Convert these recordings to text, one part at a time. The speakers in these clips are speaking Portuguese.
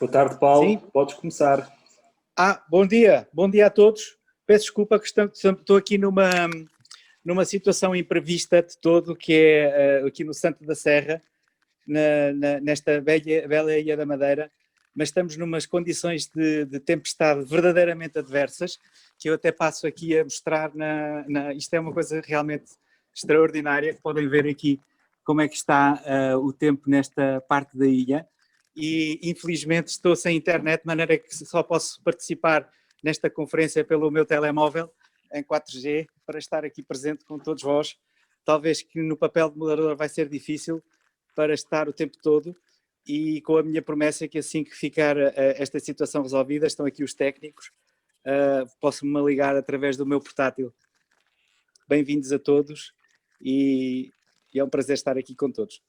Boa tarde, Paulo. Sim? Podes começar. Bom dia a todos. Peço desculpa que estou aqui numa situação imprevista de todo, que é aqui no Santo da Serra, nesta bela Ilha da Madeira, mas estamos numas condições de tempestade verdadeiramente adversas, que eu até passo aqui a mostrar. Isto é uma coisa realmente extraordinária, que podem ver aqui como é que está o tempo nesta parte da ilha. E infelizmente estou sem internet, de maneira que só posso participar nesta conferência pelo meu telemóvel em 4G, para estar aqui presente com todos vós. Talvez que no papel de moderador vai ser difícil para estar o tempo todo, e com a minha promessa que assim que ficar esta situação resolvida, estão aqui os técnicos, posso-me ligar através do meu portátil. Bem-vindos a todos e é um prazer estar aqui com todos.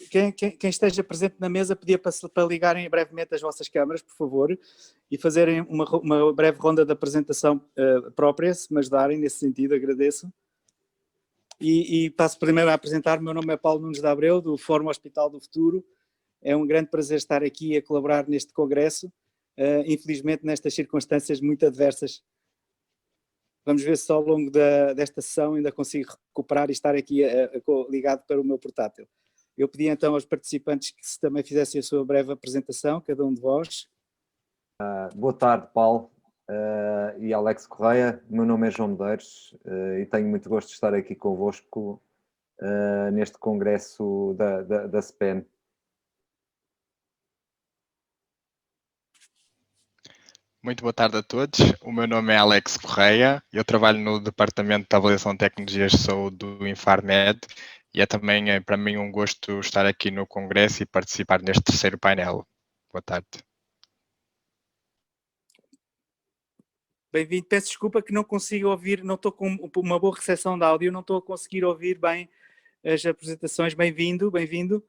Quem esteja presente na mesa, pedia para ligarem brevemente as vossas câmaras, por favor, e fazerem uma breve ronda de apresentação própria, se me ajudarem nesse sentido, agradeço. E passo primeiro a apresentar. O meu nome é Paulo Nunes de Abreu, do Fórum Hospital do Futuro. É um grande prazer estar aqui a colaborar neste congresso, infelizmente nestas circunstâncias muito adversas. Vamos ver se ao longo desta sessão ainda consigo recuperar e estar aqui ligado para o meu portátil. Eu pedi então aos participantes que se também fizessem a sua breve apresentação, cada um de vós. Boa tarde, Paulo e Alex Correia. O meu nome é João Medeiros e tenho muito gosto de estar aqui convosco neste congresso da SPEN. Muito boa tarde a todos. O meu nome é Alex Correia. Eu trabalho no Departamento de Avaliação de Tecnologias de Saúde do Infarmed e é também para mim um gosto estar aqui no congresso e participar neste terceiro painel. Boa tarde. Bem-vindo. Peço desculpa que não consigo ouvir, não estou com uma boa recepção de áudio, não estou a conseguir ouvir bem as apresentações. Bem-vindo, bem-vindo.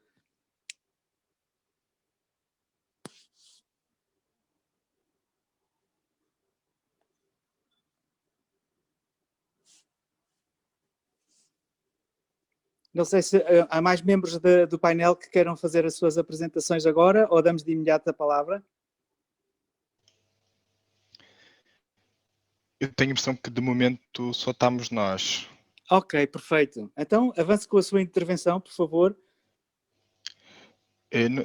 Não sei se há mais membros do painel que queiram fazer as suas apresentações agora, ou damos de imediato a palavra? Eu tenho a impressão que de momento só estamos nós. Ok, perfeito. Então avance com a sua intervenção, por favor.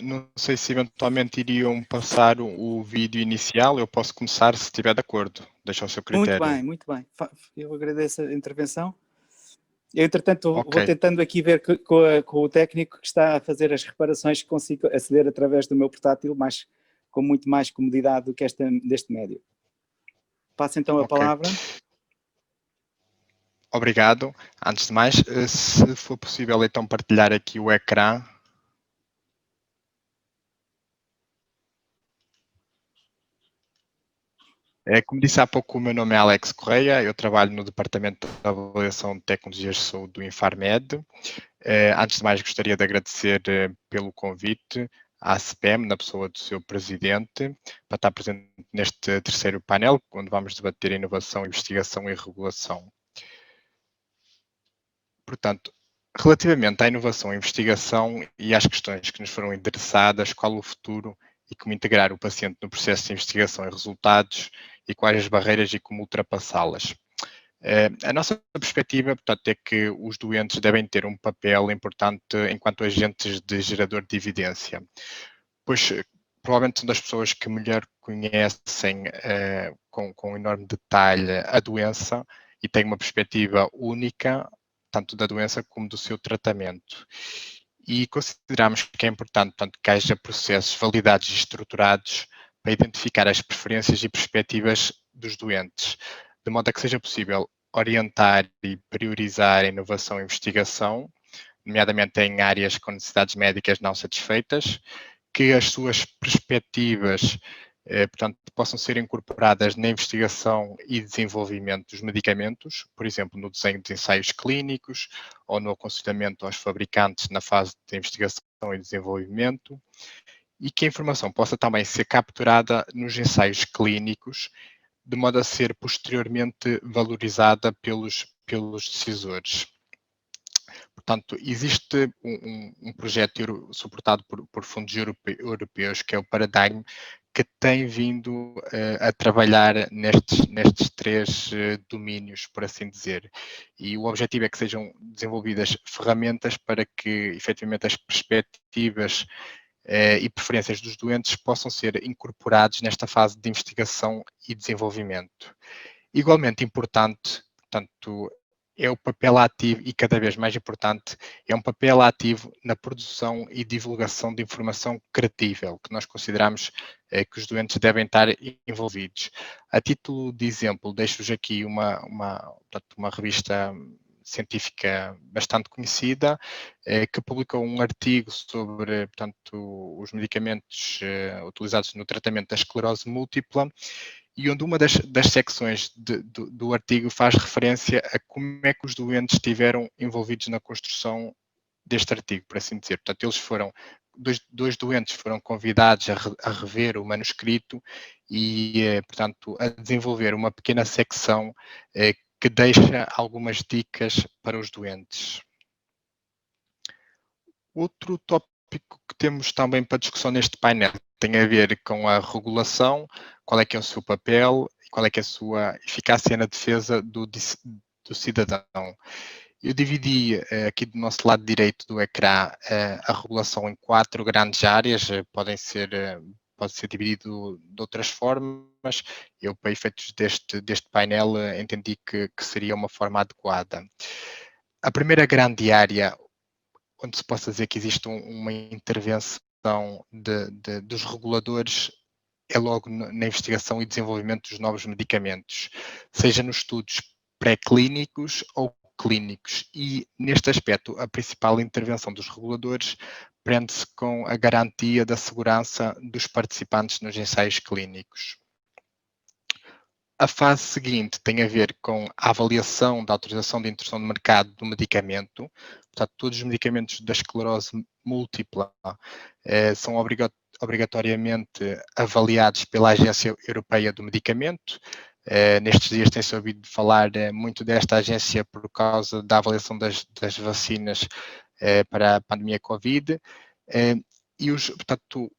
Não sei se eventualmente iriam passar o vídeo inicial. Eu posso começar se estiver de acordo. Deixa ao seu critério. Muito bem. Eu agradeço a intervenção. Eu, entretanto, Okay. Vou tentando aqui ver com o técnico que está a fazer as reparações, que consigo aceder através do meu portátil, mas com muito mais comodidade do que deste médio. Passo então a palavra. Obrigado. Antes de mais, se for possível então partilhar aqui o ecrã. Como disse há pouco, o meu nome é Alex Correia, eu trabalho no Departamento de Avaliação de Tecnologias de Saúde do Infarmed. Antes de mais, gostaria de agradecer pelo convite à SPEM, na pessoa do seu presidente, para estar presente neste terceiro painel, onde vamos debater inovação, investigação e regulação. Portanto, relativamente à inovação, investigação e às questões que nos foram endereçadas, qual o futuro e como integrar o paciente no processo de investigação e resultados e quais as barreiras e como ultrapassá-las. A nossa perspectiva, portanto, é que os doentes devem ter um papel importante enquanto agentes de gerador de evidência, pois provavelmente são das pessoas que melhor conhecem com enorme detalhe a doença e têm uma perspectiva única, tanto da doença como do seu tratamento. E consideramos que é importante, portanto, que haja processos validados e estruturados para identificar as preferências e perspectivas dos doentes, de modo a que seja possível orientar e priorizar a inovação e investigação, nomeadamente em áreas com necessidades médicas não satisfeitas, que as suas perspectivas, portanto, possam ser incorporadas na investigação e desenvolvimento dos medicamentos, por exemplo, no desenho de ensaios clínicos ou no aconselhamento aos fabricantes na fase de investigação e desenvolvimento, e que a informação possa também ser capturada nos ensaios clínicos, de modo a ser posteriormente valorizada pelos decisores. Portanto, existe um projeto suportado por fundos europeus, que é o Paradigm, que tem vindo a trabalhar nestes três domínios, por assim dizer. E o objetivo é que sejam desenvolvidas ferramentas para que, efetivamente, as perspectivas e preferências dos doentes possam ser incorporados nesta fase de investigação e desenvolvimento. Igualmente importante, portanto, é o papel ativo, e cada vez mais importante, é um papel ativo na produção e divulgação de informação credível, que nós consideramos que os doentes devem estar envolvidos. A título de exemplo, deixo-vos aqui uma revista científica bastante conhecida, que publicou um artigo sobre, portanto, os medicamentos utilizados no tratamento da esclerose múltipla, e onde uma das secções do artigo faz referência a como é que os doentes estiveram envolvidos na construção deste artigo, por assim dizer. Portanto, eles foram, dois doentes foram convidados a rever o manuscrito e, portanto, a desenvolver uma pequena secção que deixa algumas dicas para os doentes. Outro tópico que temos também para discussão neste painel tem a ver com a regulação, qual é que é o seu papel e qual é que é a sua eficácia na defesa do cidadão. Eu dividi aqui do nosso lado direito do ecrã a regulação em 4 grandes áreas, pode ser dividido de outras formas. Eu, para efeitos deste painel, entendi que seria uma forma adequada. A primeira grande área onde se possa dizer que existe uma intervenção dos reguladores é logo na investigação e desenvolvimento dos novos medicamentos, seja nos estudos pré-clínicos ou clínicos. E, neste aspecto, a principal intervenção dos reguladores prende-se com a garantia da segurança dos participantes nos ensaios clínicos. A fase seguinte tem a ver com a avaliação da autorização de introdução no mercado do medicamento. Portanto, todos os medicamentos da esclerose múltipla são obrigatoriamente avaliados pela Agência Europeia do Medicamento. Nestes dias tem-se ouvido falar muito desta agência por causa da avaliação das vacinas para a pandemia Covid. Portanto,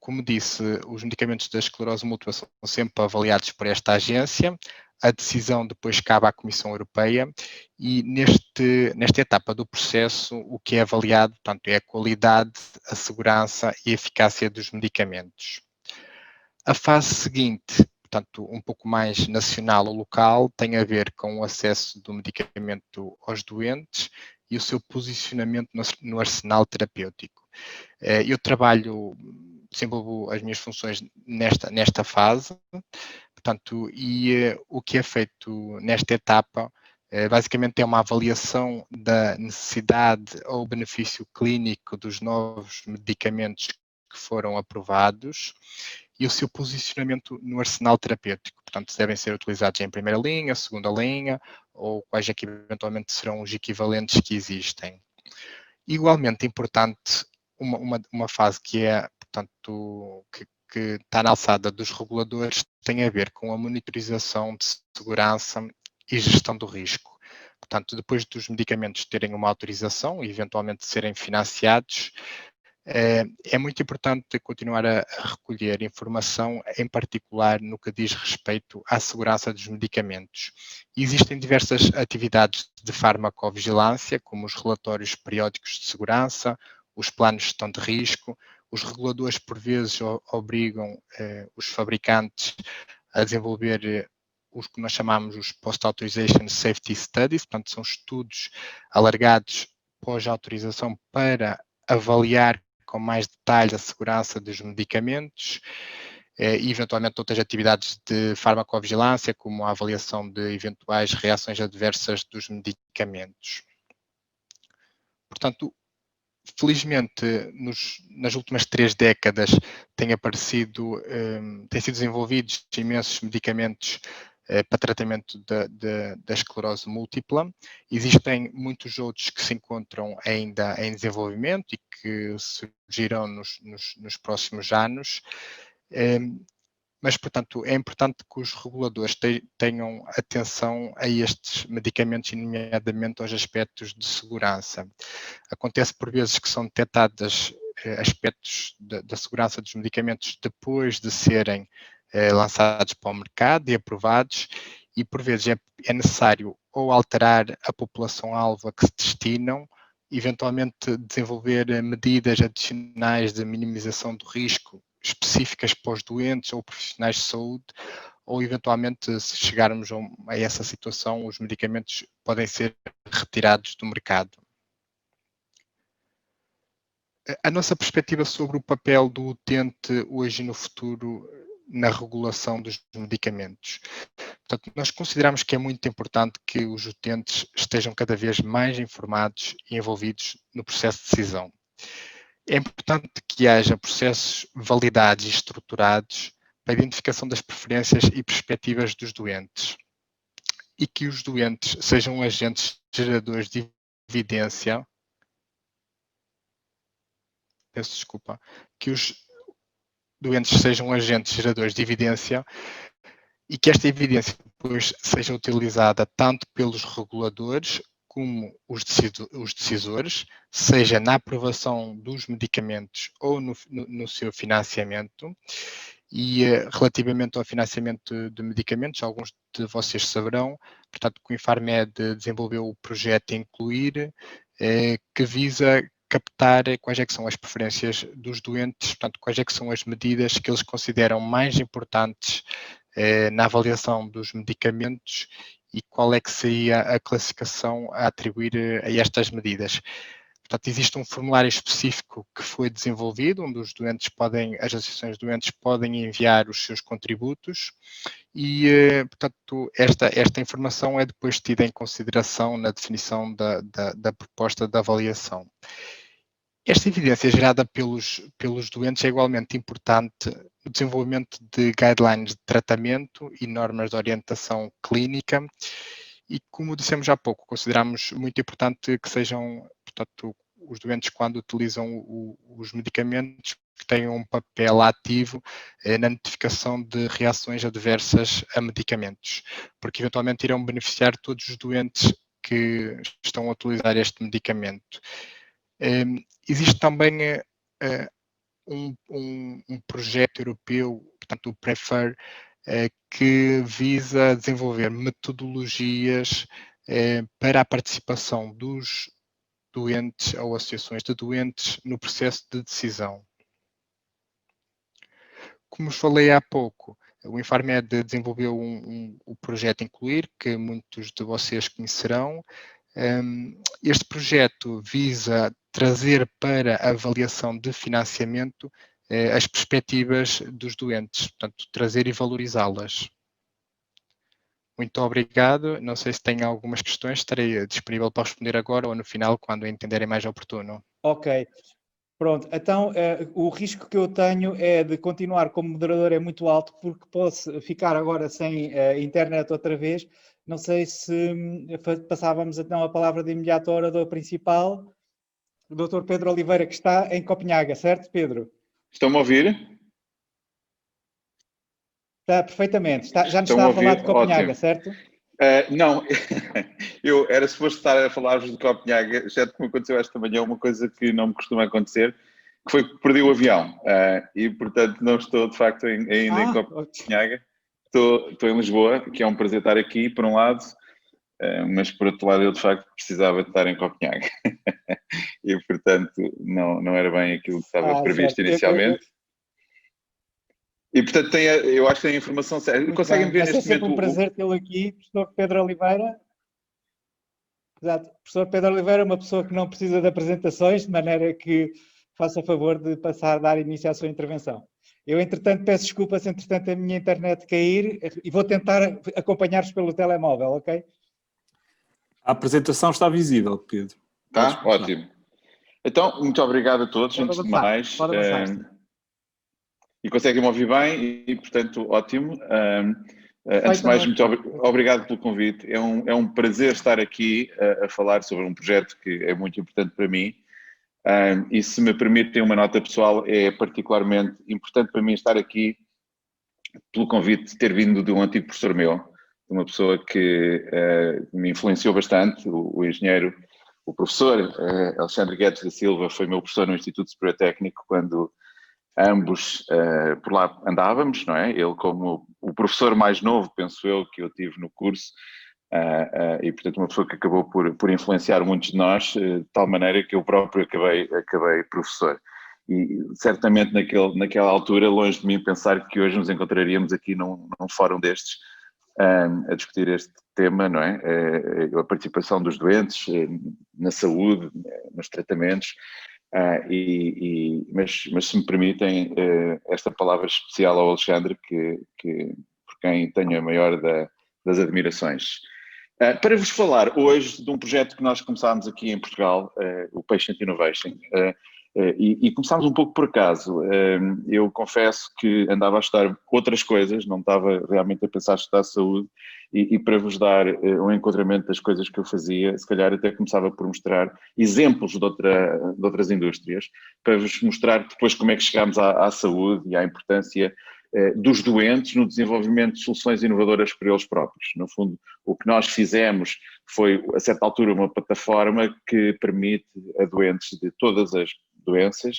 como disse, os medicamentos da esclerose múltipla são sempre avaliados por esta agência. A decisão depois cabe à Comissão Europeia e nesta etapa do processo o que é avaliado, portanto, é a qualidade, a segurança e a eficácia dos medicamentos. A fase seguinte, portanto, um pouco mais nacional ou local, tem a ver com o acesso do medicamento aos doentes e o seu posicionamento no arsenal terapêutico. Eu desenvolvo as minhas funções nesta fase, portanto, o que é feito nesta etapa, basicamente é uma avaliação da necessidade ou benefício clínico dos novos medicamentos que foram aprovados e o seu posicionamento no arsenal terapêutico. Portanto, devem ser utilizados em primeira linha, segunda linha, ou quais é que eventualmente serão os equivalentes que existem. Igualmente importante, uma fase que é, portanto, que está na alçada dos reguladores, tem a ver com a monitorização de segurança e gestão do risco. Portanto, depois dos medicamentos terem uma autorização e eventualmente serem financiados, é muito importante continuar a recolher informação, em particular no que diz respeito à segurança dos medicamentos. Existem diversas atividades de farmacovigilância, como os relatórios periódicos de segurança, os planos de gestão de risco. Os reguladores, por vezes, obrigam os fabricantes a desenvolver os que nós chamamos os Post-Authorization Safety Studies, portanto, são estudos alargados pós-autorização para avaliar com mais detalhe a segurança dos medicamentos e, eventualmente, outras atividades de farmacovigilância, como a avaliação de eventuais reações adversas dos medicamentos. Portanto, felizmente, nas últimas 3 décadas têm sido desenvolvidos imensos medicamentos para tratamento da esclerose múltipla. Existem muitos outros que se encontram ainda em desenvolvimento e que surgirão nos próximos anos. mas, portanto, é importante que os reguladores tenham atenção a estes medicamentos, e nomeadamente aos aspectos de segurança. Acontece por vezes que são detectados aspectos da segurança dos medicamentos depois de serem lançados para o mercado e aprovados, e por vezes é necessário ou alterar a população-alvo a que se destinam, eventualmente desenvolver medidas adicionais de minimização do risco específicas para os doentes ou profissionais de saúde, ou eventualmente, se chegarmos a essa situação, os medicamentos podem ser retirados do mercado. A nossa perspectiva sobre o papel do utente hoje e no futuro na regulação dos medicamentos. Portanto, nós consideramos que é muito importante que os utentes estejam cada vez mais informados e envolvidos no processo de decisão. É importante que haja processos validados e estruturados para a identificação das preferências e perspectivas dos doentes, e que os doentes sejam agentes geradores de evidência. Peço desculpa. Que os doentes sejam agentes geradores de evidência e que esta evidência depois seja utilizada tanto pelos reguladores como os decisores, seja na aprovação dos medicamentos ou no seu financiamento. E relativamente ao financiamento de medicamentos, alguns de vocês saberão, portanto, que o Infarmed desenvolveu o projeto Incluir, que visa captar quais é que são as preferências dos doentes, portanto, quais é que são as medidas que eles consideram mais importantes na avaliação dos medicamentos e qual é que seria a classificação a atribuir a estas medidas. Portanto, existe um formulário específico que foi desenvolvido, onde os doentes as associações de doentes podem enviar os seus contributos e, portanto, esta informação é depois tida em consideração na definição da proposta de avaliação. Esta evidência gerada pelos doentes é igualmente importante no desenvolvimento de guidelines de tratamento e normas de orientação clínica e, como dissemos há pouco, consideramos muito importante que sejam, portanto, os doentes, quando utilizam os medicamentos, que tenham um papel ativo na notificação de reações adversas a medicamentos, porque eventualmente irão beneficiar todos os doentes que estão a utilizar este medicamento. Existe também um projeto europeu, portanto o PREFER, que visa desenvolver metodologias para a participação dos doentes ou associações de doentes no processo de decisão. Como falei há pouco, o Infarmed desenvolveu o projeto Incluir, que muitos de vocês conhecerão. Este projeto visa trazer para a avaliação de financiamento as perspectivas dos doentes, portanto, trazer e valorizá-las. Muito obrigado. Não sei se têm algumas questões, estarei disponível para responder agora ou no final, quando entenderem mais oportuno. Ok. Pronto, então o risco que eu tenho é de continuar como moderador é muito alto, porque posso ficar agora sem internet outra vez. Não sei se passávamos então a palavra de imediato ao orador principal, o Dr. Pedro Oliveira, que está em Copenhaga, certo, Pedro? Estão-me a ouvir? Está perfeitamente. Já nos está a falar de Copenhaga, ótimo. Certo? Não, eu era suposto estar a falar-vos de Copenhaga, exceto que me aconteceu esta manhã uma coisa que não me costuma acontecer, que foi que perdi o avião e, portanto, não estou, de facto, ainda em Copenhaga. Estou em Lisboa, que é um prazer estar aqui, por um lado, mas, por outro lado, eu, de facto, precisava de estar em Copenhaga. E, portanto, não era bem aquilo que estava previsto certo. Inicialmente. E, portanto, eu acho que tem a informação certa. Conseguem ver neste momento... É um prazer tê-lo aqui, professor Pedro Oliveira. Exato. Professor Pedro Oliveira é uma pessoa que não precisa de apresentações, de maneira que faça favor de passar a dar início à sua intervenção. Eu, entretanto, peço desculpa se, entretanto, a minha internet cair e vou tentar acompanhar-vos pelo telemóvel, ok? A apresentação está visível, Pedro. Está? Ótimo. Então, muito obrigado a todos, antes de mais. E conseguem-me ouvir bem e, portanto, ótimo. Antes de mais, muito obrigado pelo convite. É um prazer estar aqui a falar sobre um projeto que é muito importante para mim. E se me permitem uma nota pessoal, é particularmente importante para mim estar aqui pelo convite de ter vindo de um antigo professor meu, de uma pessoa que me influenciou bastante, o engenheiro, o professor Alexandre Guedes da Silva foi meu professor no Instituto Superior Técnico quando ambos por lá andávamos, não é? Ele como o professor mais novo, penso eu, que eu tive no curso, e portanto uma pessoa que acabou por influenciar muitos de nós, de tal maneira que eu próprio acabei professor. E certamente naquela altura, longe de mim pensar que hoje nos encontraríamos aqui num fórum destes a discutir este tema, não é? A participação dos doentes na saúde, nos tratamentos, mas se me permitem esta palavra especial ao Alexandre, por quem tenho a maior das admirações. Para vos falar hoje de um projeto que nós começámos aqui em Portugal, o Patient Innovation, e começámos um pouco por acaso. Eu confesso que andava a estudar outras coisas, não estava realmente a pensar em estudar saúde, e para vos dar um enquadramento das coisas que eu fazia, se calhar até começava por mostrar exemplos de outras indústrias, para vos mostrar depois como é que chegámos à saúde e à importância dos doentes no desenvolvimento de soluções inovadoras para eles próprios. No fundo, o que nós fizemos foi, a certa altura, uma plataforma que permite a doentes de todas as doenças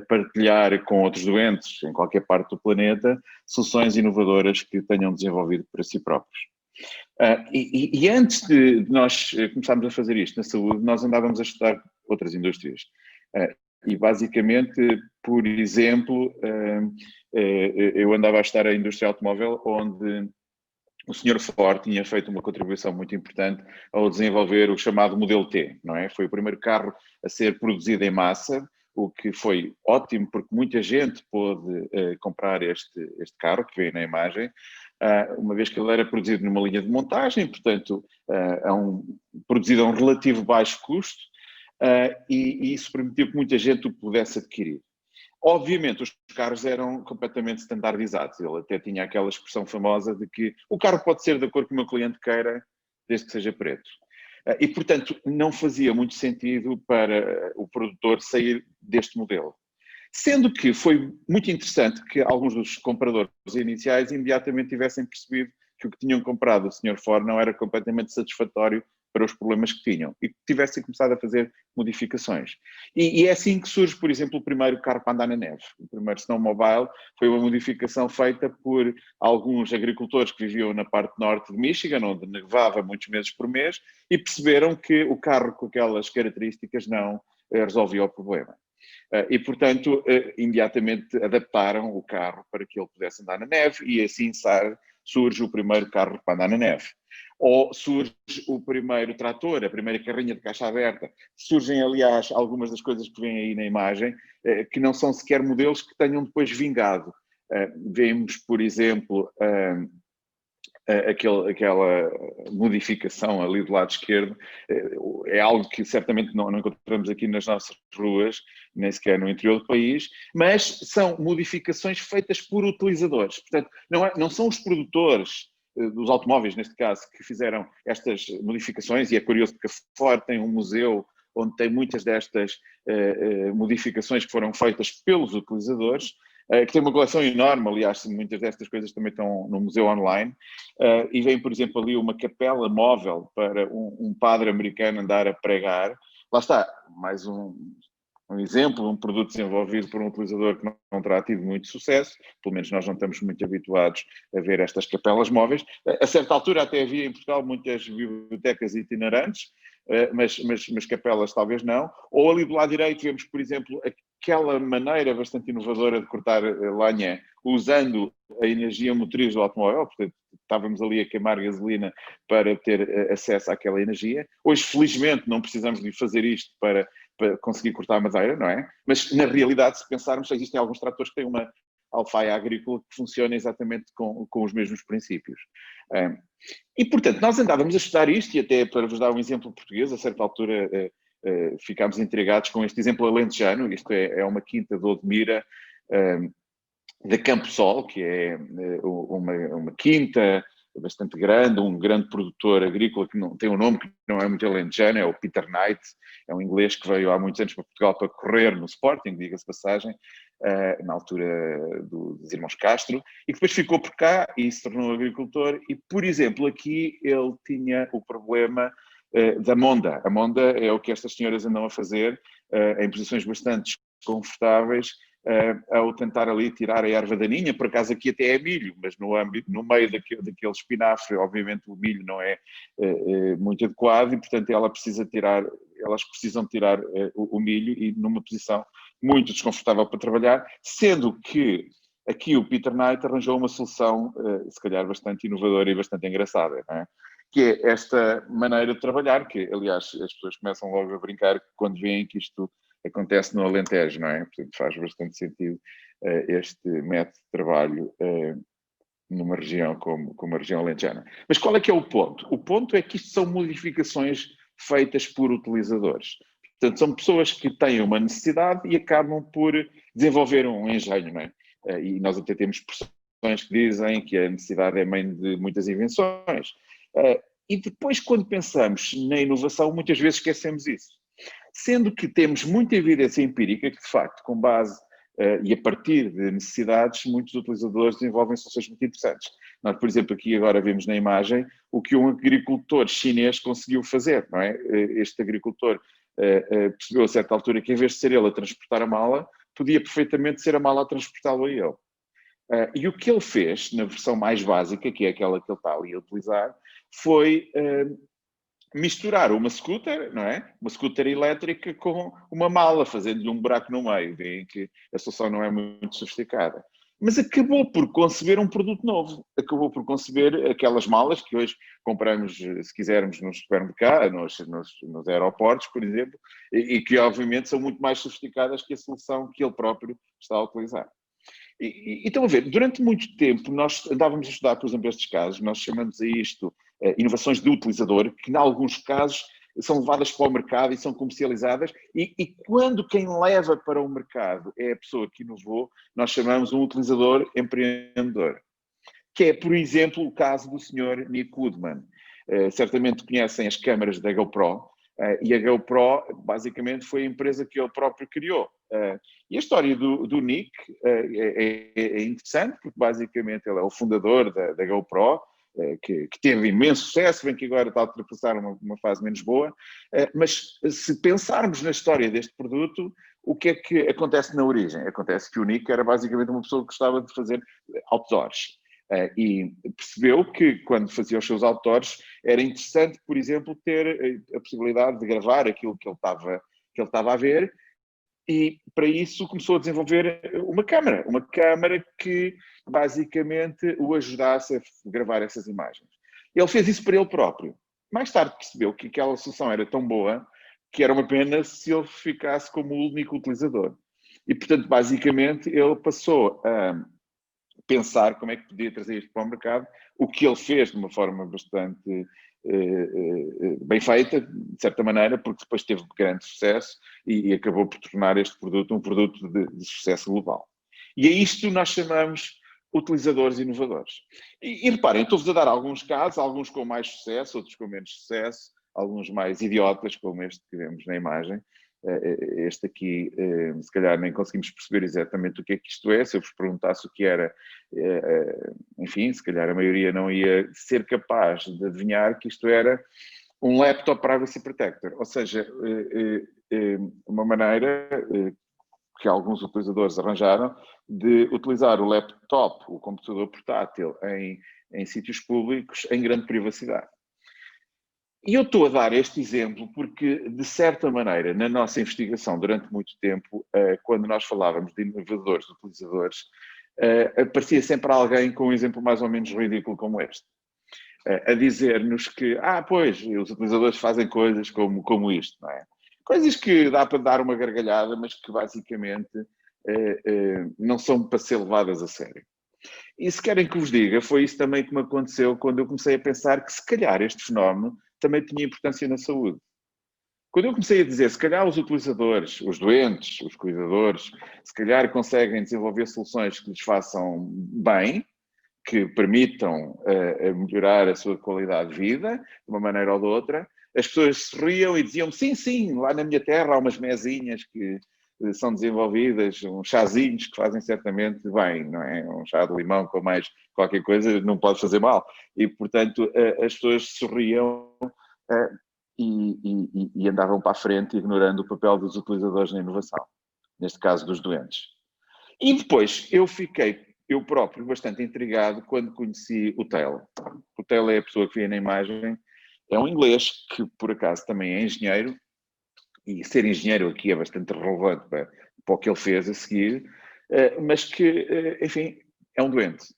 partilhar com outros doentes em qualquer parte do planeta soluções inovadoras que tenham desenvolvido para si próprios. E antes de nós começarmos a fazer isto na saúde, nós andávamos a estudar outras indústrias. E basicamente, por exemplo, eu andava a estudar a indústria automóvel, onde o Sr. Ford tinha feito uma contribuição muito importante ao desenvolver o chamado Modelo T, não é? Foi o primeiro carro a ser produzido em massa, o que foi ótimo porque muita gente pôde comprar este carro que vê na imagem, uma vez que ele era produzido numa linha de montagem, portanto, produzido a um relativo baixo custo, e isso permitiu que muita gente o pudesse adquirir. Obviamente, os carros eram completamente standardizados. Ele até tinha aquela expressão famosa de que o carro pode ser da cor que o meu cliente queira, desde que seja preto. E, portanto, não fazia muito sentido para o produtor sair deste modelo. Sendo que foi muito interessante que alguns dos compradores iniciais imediatamente tivessem percebido que o que tinham comprado do Sr. Ford não era completamente satisfatório para os problemas que tinham e que tivessem começado a fazer modificações. E é assim que surge, por exemplo, o primeiro carro para andar na neve. O primeiro snowmobile foi uma modificação feita por alguns agricultores que viviam na parte norte de Michigan, onde nevava muitos meses por mês, e perceberam que o carro com aquelas características não resolvia o problema. E, portanto, imediatamente adaptaram o carro para que ele pudesse andar na neve e assim surge o primeiro carro para andar na neve. Ou surge o primeiro trator, a primeira carrinha de caixa aberta. Surgem, aliás, algumas das coisas que vêm aí na imagem, que não são sequer modelos que tenham depois vingado. Vemos, por exemplo, aquela modificação ali do lado esquerdo, é algo que certamente não encontramos aqui nas nossas ruas, nem sequer no interior do país, mas são modificações feitas por utilizadores. Portanto, não são os produtores dos automóveis, neste caso, que fizeram estas modificações, e é curioso porque a Ford tem um museu onde tem muitas destas modificações que foram feitas pelos utilizadores, que tem uma coleção enorme, aliás, muitas destas coisas também estão no museu online, e vem, por exemplo, ali uma capela móvel para um padre americano andar a pregar. Lá está, mais um exemplo, um produto desenvolvido por um utilizador que não terá tido muito sucesso, pelo menos nós não estamos muito habituados a ver estas capelas móveis. A certa altura até havia em Portugal muitas bibliotecas itinerantes, mas capelas talvez não. Ou ali do lado direito vemos, por exemplo, aquela maneira bastante inovadora de cortar lenha usando a energia motriz do automóvel, portanto estávamos ali a queimar gasolina para ter acesso àquela energia. Hoje, felizmente, não precisamos de fazer isto para conseguir cortar madeira, não é? Mas, na realidade, se pensarmos, existem alguns tratores que têm uma alfaia agrícola que funciona exatamente com os mesmos princípios. E, portanto, nós andávamos a estudar isto, e até para vos dar um exemplo português, a certa altura ficámos intrigados com este exemplo alentejano. Isto é uma quinta de Odmira, da Campo Sol, que é uma quinta bastante grande, um grande produtor agrícola que tem um nome que não é muito alentejano, é o Peter Knight, é um inglês que veio há muitos anos para Portugal para correr no Sporting, diga-se passagem, na altura dos irmãos Castro, e que depois ficou por cá e se tornou agricultor. E, por exemplo, aqui ele tinha o problema da monda. A monda é o que estas senhoras andam a fazer em posições bastante desconfortáveis, ao tentar ali tirar a erva daninha. Por acaso aqui até é milho, mas no meio daquele espinafre, obviamente o milho não é muito adequado e, portanto, elas precisam tirar o milho e numa posição muito desconfortável para trabalhar, sendo que aqui o Peter Knight arranjou uma solução, se calhar bastante inovadora e bastante engraçada, não é? Que é esta maneira de trabalhar, que aliás as pessoas começam logo a brincar quando veem que isto acontece no Alentejo, não é? Portanto, faz bastante sentido este método de trabalho numa região como a região alentejana. Mas qual é que é o ponto? O ponto é que isto são modificações feitas por utilizadores. Portanto, são pessoas que têm uma necessidade e acabam por desenvolver um engenho, não é? E nós até temos expressões que dizem que a necessidade é mãe de muitas invenções. E depois, quando pensamos na inovação, muitas vezes esquecemos isso. Sendo que temos muita evidência empírica que, de facto, com base e a partir de necessidades, muitos utilizadores desenvolvem soluções muito interessantes. Nós, por exemplo, aqui agora vemos na imagem o que um agricultor chinês conseguiu fazer, não é? Este agricultor percebeu a certa altura que, em vez de ser ele a transportar a mala, podia perfeitamente ser a mala a transportá-lo a ele. E o que ele fez, na versão mais básica, que é aquela que ele está ali a utilizar, foi misturar uma scooter, não é? Uma scooter elétrica com uma mala, fazendo-lhe um buraco no meio. Veem que a solução não é muito sofisticada. Mas acabou por conceber um produto novo. Acabou por conceber aquelas malas que hoje compramos, se quisermos, nos supermercados, nos aeroportos, por exemplo, e que obviamente são muito mais sofisticadas que a solução que ele próprio está a utilizar. E estão a ver, durante muito tempo nós andávamos a estudar, por exemplo, estes casos, nós chamamos a isto inovações de utilizador, que em alguns casos são levadas para o mercado e são comercializadas, e quando quem leva para o mercado é a pessoa que inovou, nós chamamos um utilizador empreendedor. Que é, por exemplo, o caso do Sr. Nick Woodman. Certamente conhecem as câmaras da GoPro, e a GoPro basicamente foi a empresa que ele próprio criou. E a história do Nick é interessante, porque basicamente ele é o fundador da GoPro, que teve imenso sucesso, bem que agora está a ultrapassar uma fase menos boa, mas se pensarmos na história deste produto, o que é que acontece na origem? Acontece que o Nick era basicamente uma pessoa que gostava de fazer outdoors. E percebeu que quando fazia os seus outdoors era interessante, por exemplo, ter a possibilidade de gravar aquilo que ele estava a ver, e para isso começou a desenvolver uma câmara que basicamente o ajudasse a gravar essas imagens. Ele fez isso para ele próprio. Mais tarde percebeu que aquela solução era tão boa que era uma pena se ele ficasse como o único utilizador. E, portanto, basicamente, ele passou a pensar como é que podia trazer isto para o mercado, o que ele fez de uma forma bastante bem feita, de certa maneira, porque depois teve grande sucesso e acabou por tornar este produto um produto de sucesso global. E a isto nós chamamos utilizadores inovadores. E reparem, estou-vos a dar alguns casos, alguns com mais sucesso, outros com menos sucesso, alguns mais idiotas, como este que vemos na imagem. Este aqui, se calhar nem conseguimos perceber exatamente o que é que isto é. Se eu vos perguntasse o que era, enfim, se calhar a maioria não ia ser capaz de adivinhar que isto era um laptop privacy protector, ou seja, uma maneira que alguns utilizadores arranjaram de utilizar o laptop, o computador portátil, em sítios públicos em grande privacidade. E eu estou a dar este exemplo porque, de certa maneira, na nossa investigação durante muito tempo, quando nós falávamos de inovadores, de utilizadores, aparecia sempre alguém com um exemplo mais ou menos ridículo como este. A dizer-nos que, pois, os utilizadores fazem coisas como isto, não é? Coisas que dá para dar uma gargalhada, mas que basicamente não são para ser levadas a sério. E se querem que vos diga, foi isso também que me aconteceu quando eu comecei a pensar que se calhar este fenómeno também tinha importância na saúde. Quando eu comecei a dizer, se calhar os utilizadores, os doentes, os cuidadores, se calhar conseguem desenvolver soluções que lhes façam bem, que permitam melhorar a sua qualidade de vida, de uma maneira ou de outra, as pessoas se riam e diziam, sim, lá na minha terra há umas mesinhas que são desenvolvidas, uns chazinhos que fazem certamente bem, não é? Um chá de limão com mais qualquer coisa não pode fazer mal. E, portanto, as pessoas sorriam e andavam para a frente, ignorando o papel dos utilizadores na inovação, neste caso dos doentes. E depois eu fiquei, eu próprio, bastante intrigado quando conheci o Taylor. O Taylor é a pessoa que vê na imagem, é um inglês que, por acaso, também é engenheiro, e ser engenheiro aqui é bastante relevante para o que ele fez a seguir, mas que, enfim, é um doente.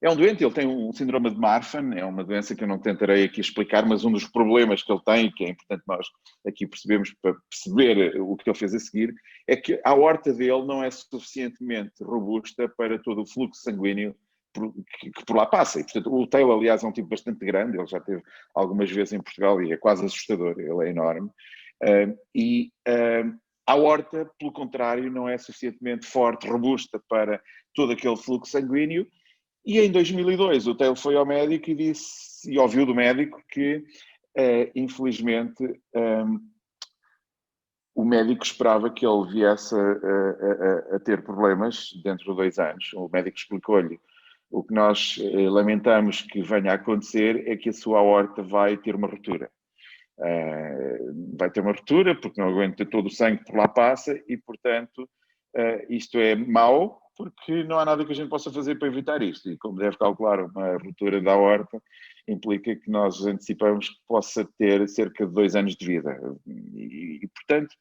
É um doente, ele tem um síndrome de Marfan, é uma doença que eu não tentarei aqui explicar, mas um dos problemas que ele tem, que é importante nós aqui percebermos para perceber o que ele fez a seguir, é que a aorta dele não é suficientemente robusta para todo o fluxo sanguíneo que por lá passa. E, portanto, o Taylor, aliás, é um tipo bastante grande, ele já esteve algumas vezes em Portugal e é quase assustador, ele é enorme. A aorta, pelo contrário, não é suficientemente forte, robusta para todo aquele fluxo sanguíneo. E em 2002 o Taylor foi ao médico e disse, e ouviu do médico que, infelizmente, o médico esperava que ele viesse a ter problemas dentro de 2 anos. O médico explicou-lhe: o que nós lamentamos que venha a acontecer é que a sua aorta vai ter uma ruptura. Vai ter uma ruptura porque não aguenta todo o sangue que por lá passa e, portanto, isto é mau, porque não há nada que a gente possa fazer para evitar isto. E como deve calcular, uma ruptura da aorta implica que nós antecipamos que possa ter cerca de 2 anos de vida. E portanto,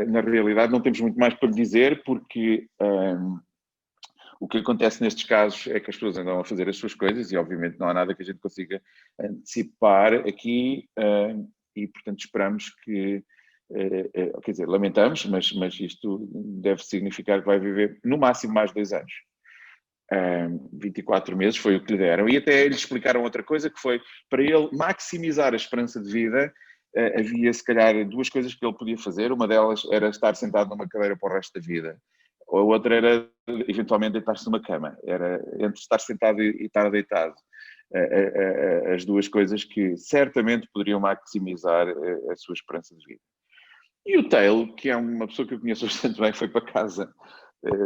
na realidade não temos muito mais para lhe dizer, porque o que acontece nestes casos é que as pessoas andam a fazer as suas coisas e obviamente não há nada que a gente consiga antecipar aqui e portanto esperamos que, quer dizer, lamentamos, mas isto deve significar que vai viver no máximo mais 2 anos. 24 meses foi o que lhe deram. E até lhe explicaram outra coisa, que foi, para ele maximizar a esperança de vida, havia se calhar 2 coisas que ele podia fazer. Uma delas era estar sentado numa cadeira para o resto da vida. A outra era, eventualmente, deitar-se numa cama. Era entre estar sentado e estar deitado. As 2 coisas que certamente poderiam maximizar a sua esperança de vida. E o Taylor, que é uma pessoa que eu conheço bastante bem, foi para casa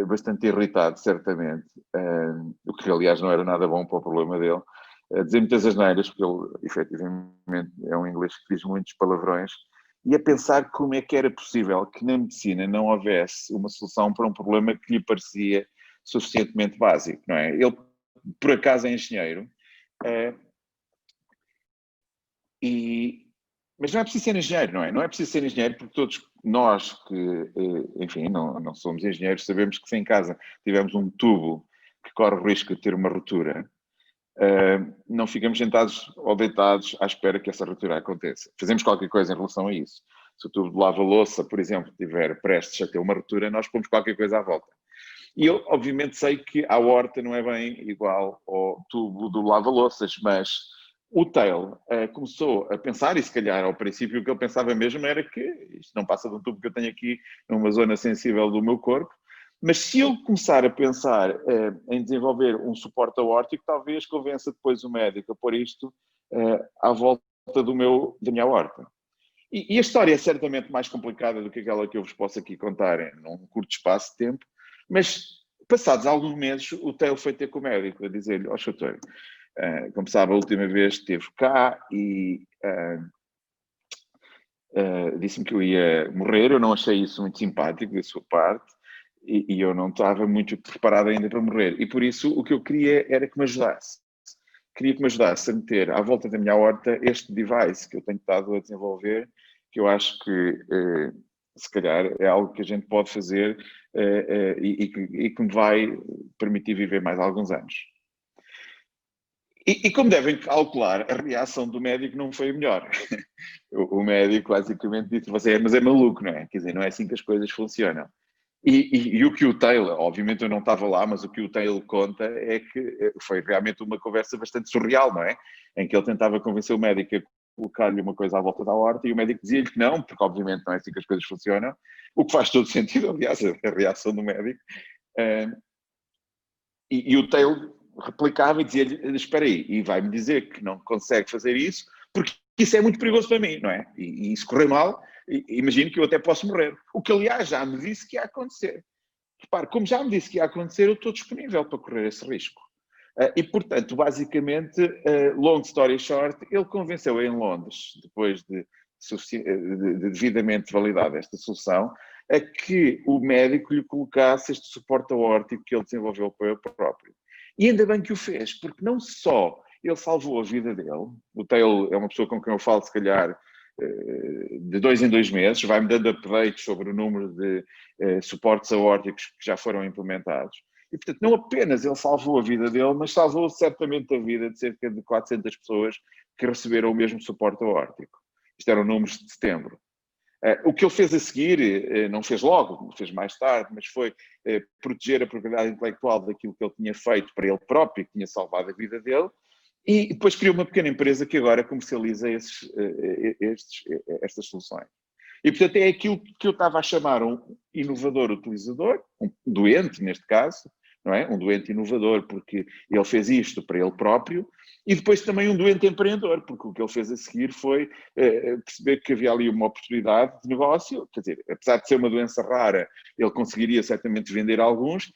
bastante irritado, certamente, o que aliás não era nada bom para o problema dele, a dizer muitas asneiras, porque ele efetivamente é um inglês que diz muitos palavrões, e a pensar como é que era possível que na medicina não houvesse uma solução para um problema que lhe parecia suficientemente básico, não é? Ele, por acaso, é engenheiro, mas não é preciso ser engenheiro, não é? Não é preciso ser engenheiro porque todos nós que, enfim, não somos engenheiros, sabemos que se em casa tivermos um tubo que corre o risco de ter uma ruptura, não ficamos sentados ou deitados à espera que essa ruptura aconteça. Fazemos qualquer coisa em relação a isso. Se o tubo de lava-louça, por exemplo, estiver prestes a ter uma ruptura, nós pomos qualquer coisa à volta. E eu, obviamente, sei que a aorta não é bem igual ao tubo do lava-louças, mas o Taylor começou a pensar, e se calhar ao princípio o que ele pensava mesmo era que isto não passa de um tubo que eu tenho aqui numa zona sensível do meu corpo, mas se eu começar a pensar em desenvolver um suporte aórtico, talvez convença depois o médico a pôr isto à volta da minha aorta. E a história é certamente mais complicada do que aquela que eu vos posso aqui contar num curto espaço de tempo, mas passados alguns meses o Taylor foi ter com o médico a dizer-lhe: ó, doutor, como sabe, a última vez esteve cá e disse-me que eu ia morrer. Eu não achei isso muito simpático da sua parte e eu não estava muito preparado ainda para morrer. E por isso o que eu queria era que me ajudasse. Queria que me ajudasse a meter à volta da minha aorta este device que eu tenho estado a desenvolver, que eu acho que se calhar é algo que a gente pode fazer e que me vai permitir viver mais alguns anos. E como devem calcular, a reação do médico não foi a melhor. O médico basicamente disse: mas é maluco, não é? Quer dizer, não é assim que as coisas funcionam. E o que o Taylor, obviamente eu não estava lá, mas o que o Taylor conta é que foi realmente uma conversa bastante surreal, não é? Em que ele tentava convencer o médico a colocar-lhe uma coisa à volta da horta e o médico dizia-lhe que não, porque obviamente não é assim que as coisas funcionam, o que faz todo sentido, aliás, a reação do médico. E o Taylor replicava e dizia-lhe: espera aí, e vai-me dizer que não consegue fazer isso, porque isso é muito perigoso para mim, não é? E se correr mal, imagino que eu até posso morrer. O que, aliás, já me disse que ia acontecer. Repare, como já me disse que ia acontecer, eu estou disponível para correr esse risco. E, portanto, basicamente, long story short, ele convenceu em Londres, depois de devidamente validada esta solução, a que o médico lhe colocasse este suporte aórtico que ele desenvolveu para ele próprio. E ainda bem que o fez, porque não só ele salvou a vida dele, o Tail é uma pessoa com quem eu falo, se calhar, de 2 em 2 meses, vai-me dando updates sobre o número de suportes aórticos que já foram implementados. E, portanto, não apenas ele salvou a vida dele, mas salvou certamente a vida de cerca de 400 pessoas que receberam o mesmo suporte aórtico. Isto eram números de setembro. O que ele fez a seguir, não fez logo, fez mais tarde, mas foi proteger a propriedade intelectual daquilo que ele tinha feito para ele próprio, que tinha salvado a vida dele, e depois criou uma pequena empresa que agora comercializa estas soluções. E, portanto, é aquilo que eu estava a chamar um inovador utilizador, um doente, neste caso, não é? Um doente inovador, porque ele fez isto para ele próprio, e depois também um doente empreendedor, porque o que ele fez a seguir foi perceber que havia ali uma oportunidade de negócio, quer dizer, apesar de ser uma doença rara, ele conseguiria certamente vender alguns,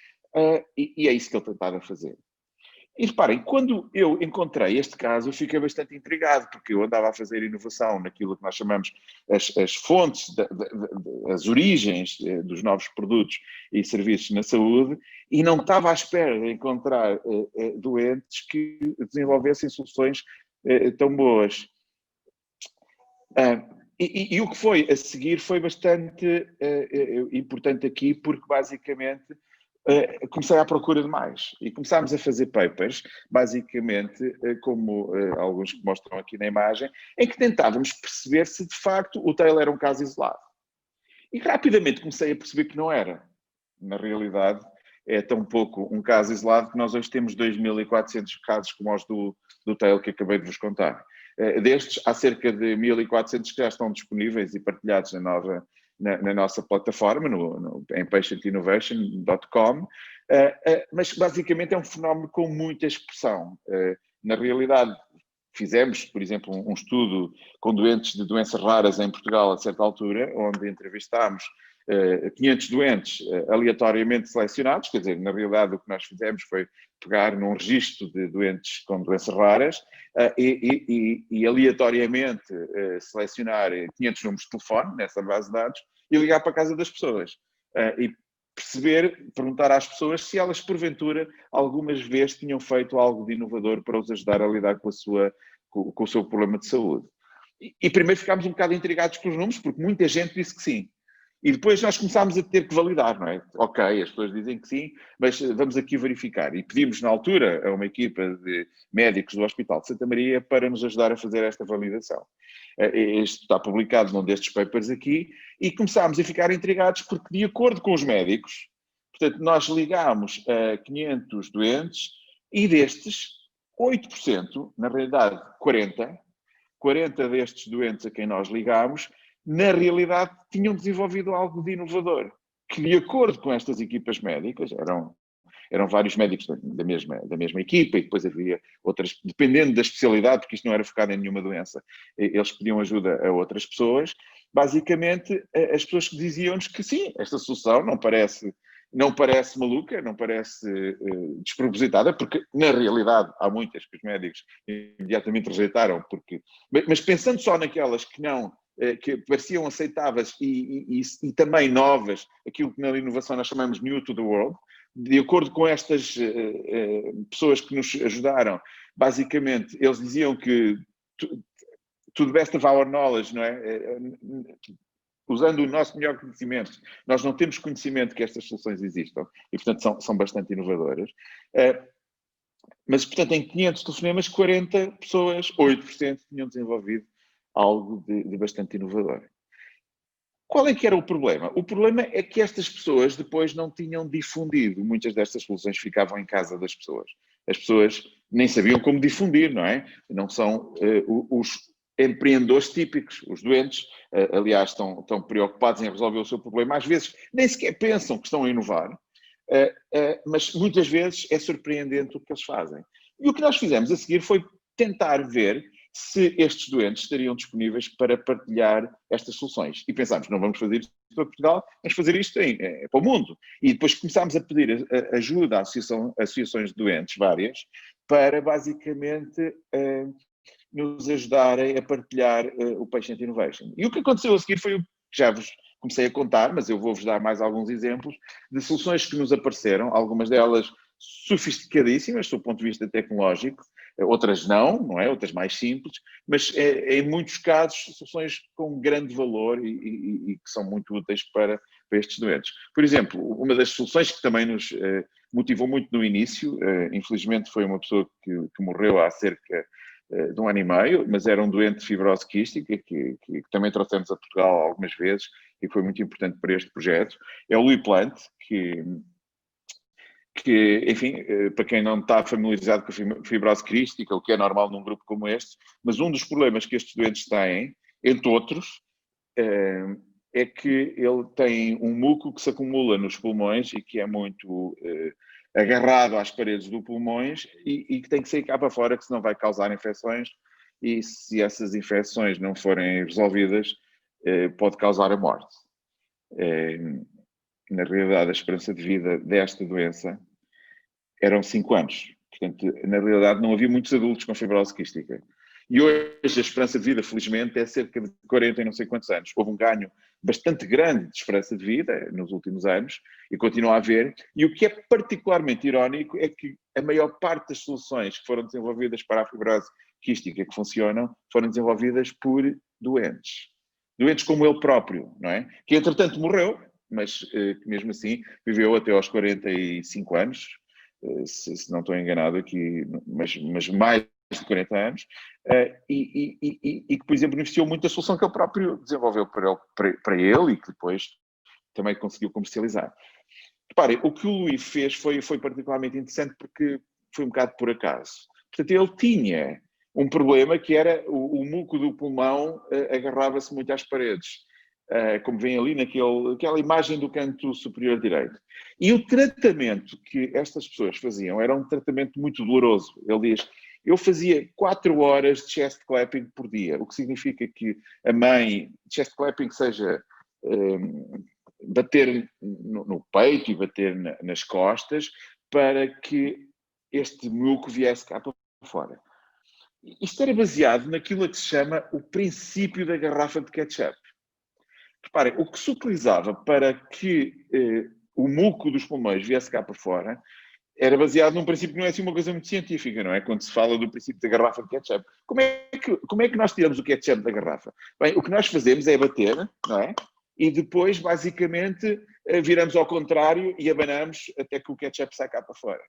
e é isso que ele tentava fazer. E reparem, quando eu encontrei este caso, eu fiquei bastante intrigado, porque eu andava a fazer inovação naquilo que nós chamamos as fontes, as origens dos novos produtos e serviços na saúde, e não estava à espera de encontrar doentes que desenvolvessem soluções tão boas. E o que foi a seguir foi bastante importante aqui, porque basicamente comecei à procura de mais e começámos a fazer papers, basicamente, como alguns que mostram aqui na imagem, em que tentávamos perceber se de facto o Tail era um caso isolado. E rapidamente comecei a perceber que não era. Na realidade, é tão pouco um caso isolado que nós hoje temos 2.400 casos como os do Tail que acabei de vos contar. Destes, há cerca de 1.400 que já estão disponíveis e partilhados na nossa plataforma, em patientinnovation.com, mas basicamente é um fenómeno com muita expressão. Na realidade, fizemos, por exemplo, um estudo com doentes de doenças raras em Portugal a certa altura, onde entrevistámos 500 doentes aleatoriamente selecionados, quer dizer, na realidade o que nós fizemos foi pegar num registro de doentes com doenças raras e aleatoriamente selecionar 500 números de telefone nessa base de dados e ligar para a casa das pessoas e perguntar às pessoas se elas porventura algumas vezes tinham feito algo de inovador para os ajudar a lidar com o seu problema de saúde. E primeiro ficámos um bocado intrigados com os números, porque muita gente disse que sim. E depois nós começámos a ter que validar, não é? Ok, as pessoas dizem que sim, mas vamos aqui verificar. E pedimos na altura a uma equipa de médicos do Hospital de Santa Maria para nos ajudar a fazer esta validação. Isto está publicado num destes papers aqui e começámos a ficar intrigados porque, de acordo com os médicos, portanto, nós ligámos a 500 doentes e destes, 8%, na realidade 40 destes doentes a quem nós ligámos, na realidade tinham desenvolvido algo de inovador, que de acordo com estas equipas médicas, eram vários médicos da mesma equipa e depois havia outras, dependendo da especialidade, porque isto não era focado em nenhuma doença, eles pediam ajuda a outras pessoas. Basicamente, as pessoas diziam-nos que sim, esta solução não parece maluca, não parece despropositada, porque na realidade há muitas que os médicos imediatamente rejeitaram, mas pensando só naquelas que não, que pareciam aceitáveis e também novas, aquilo que na inovação nós chamamos new to the world, de acordo com estas pessoas que nos ajudaram, basicamente eles diziam que to the best of our knowledge, não é? Usando o nosso melhor conhecimento, nós não temos conhecimento que estas soluções existam e, portanto, são bastante inovadoras. Mas, portanto, em 500 telefonemas, 40 pessoas, 8%, tinham desenvolvido algo de bastante inovador. Qual é que era o problema? O problema é que estas pessoas depois não tinham difundido. Muitas destas soluções ficavam em casa das pessoas. As pessoas nem sabiam como difundir, não é? Não são os empreendedores típicos. Os doentes, aliás, estão preocupados em resolver o seu problema. Às vezes nem sequer pensam que estão a inovar, mas muitas vezes é surpreendente o que eles fazem. E o que nós fizemos a seguir foi tentar ver se estes doentes estariam disponíveis para partilhar estas soluções. E pensámos, não vamos fazer isto para Portugal, vamos fazer isto para o mundo. E depois começámos a pedir ajuda a associações de doentes várias, para basicamente nos ajudarem a partilhar o Patient Innovation. E o que aconteceu a seguir foi o que já vos comecei a contar, mas eu vou-vos dar mais alguns exemplos de soluções que nos apareceram, algumas delas sofisticadíssimas do ponto de vista tecnológico, outras não é? Outras mais simples, mas em muitos casos soluções com grande valor e que são muito úteis para estes doentes. Por exemplo, uma das soluções que também nos motivou muito no início, infelizmente foi uma pessoa que morreu há cerca de 1 ano e meio, mas era um doente de fibrose quística que também trouxemos a Portugal algumas vezes e foi muito importante para este projeto. É o Luiplant, que, enfim, para quem não está familiarizado com a fibrose quística, o que é normal num grupo como este, mas um dos problemas que estes doentes têm, entre outros, é que ele tem um muco que se acumula nos pulmões e que é muito agarrado às paredes do pulmões e que tem que sair cá para fora, que senão vai causar infecções e se essas infecções não forem resolvidas, pode causar a morte. Na realidade, a esperança de vida desta doença eram 5 anos. Portanto, na realidade, não havia muitos adultos com fibrose quística. E hoje a esperança de vida, felizmente, é cerca de 40 e não sei quantos anos. Houve um ganho bastante grande de esperança de vida nos últimos anos e continua a haver. E o que é particularmente irónico é que a maior parte das soluções que foram desenvolvidas para a fibrose quística que funcionam foram desenvolvidas por doentes. Doentes como ele próprio, não é? Que entretanto morreu, mas que mesmo assim viveu até aos 45 anos, se não estou enganado aqui, mas mais de 40 anos, e que, por exemplo, beneficiou muito da solução que ele próprio desenvolveu para ele e que depois também conseguiu comercializar. Reparem, o que o Luís fez foi particularmente interessante porque foi um bocado por acaso. Portanto, ele tinha um problema que era o muco do pulmão agarrava-se muito às paredes, como vem ali naquela imagem do canto superior direito. E o tratamento que estas pessoas faziam era um tratamento muito doloroso. Ele diz, eu fazia 4 horas de chest clapping por dia, o que significa que a mãe, chest clapping seja bater no peito e bater nas costas para que este muco viesse cá para fora. Isto era baseado naquilo que se chama o princípio da garrafa de ketchup. Reparem, o que se utilizava para que o muco dos pulmões viesse cá para fora era baseado num princípio que não é assim uma coisa muito científica, não é? Quando se fala do princípio da garrafa de ketchup. Como é que nós tiramos o ketchup da garrafa? Bem, o que nós fazemos é bater, não é? E depois, basicamente, viramos ao contrário e abanamos até que o ketchup saia cá para fora.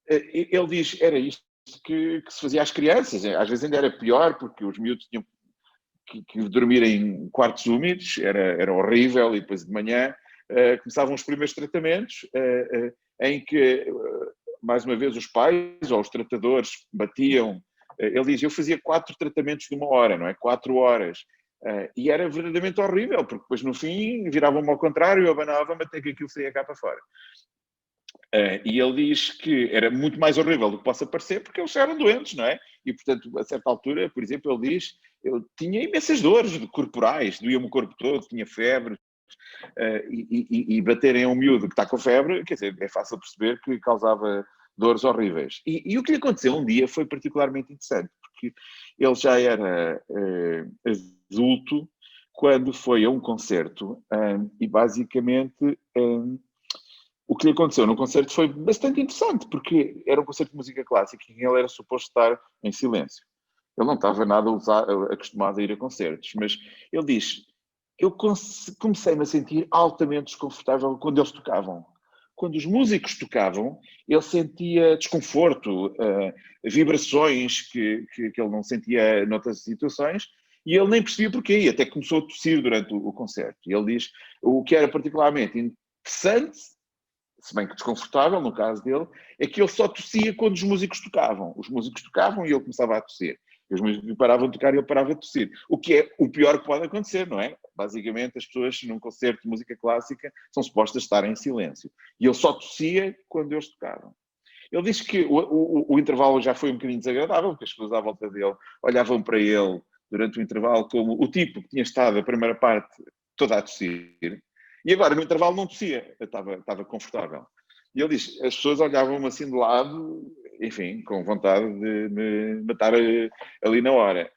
Ele diz, era isto que se fazia às crianças. Às vezes ainda era pior, porque os miúdos tinham que dormir em quartos úmidos, era horrível, e depois de manhã começavam os primeiros tratamentos, em que, mais uma vez, os pais ou os tratadores batiam. Ele diz, eu fazia 4 tratamentos de 1 hora, não é? 4 horas. E era verdadeiramente horrível, porque depois no fim viravam-me ao contrário, eu abanava-me até que aquilo saía cá para fora. E ele diz que era muito mais horrível do que possa parecer, porque eles eram doentes, não é? E, portanto, a certa altura, por exemplo, ele diz, eu tinha imensas dores corporais, doía-me o corpo todo, tinha febre, e baterem a um miúdo que está com febre, quer dizer, é fácil perceber que causava dores horríveis. E o que lhe aconteceu um dia foi particularmente interessante, porque ele já era adulto quando foi a um concerto e basicamente o que lhe aconteceu no concerto foi bastante interessante, porque era um concerto de música clássica e ele era suposto estar em silêncio. Ele não estava nada acostumado a ir a concertos, mas ele diz, eu comecei-me a sentir altamente desconfortável quando eles tocavam. Quando os músicos tocavam, ele sentia desconforto, vibrações que ele não sentia noutras situações, e ele nem percebia porquê, e até começou a tossir durante o concerto. E ele diz, o que era particularmente interessante, se bem que desconfortável no caso dele, é que ele só tossia quando os músicos tocavam. Os músicos tocavam e ele começava a tossir. E os músicos paravam de tocar e ele parava de tossir. O que é o pior que pode acontecer, não é? Basicamente, as pessoas num concerto de música clássica são supostas a estar em silêncio. E ele só tossia quando eles tocavam. Ele diz que o intervalo já foi um bocadinho desagradável, porque as pessoas à volta dele olhavam para ele durante o intervalo como o tipo que tinha estado a primeira parte toda a tossir, e agora no intervalo não tossia, estava confortável. E ele diz, as pessoas olhavam-me assim de lado, enfim, com vontade de me matar ali na hora.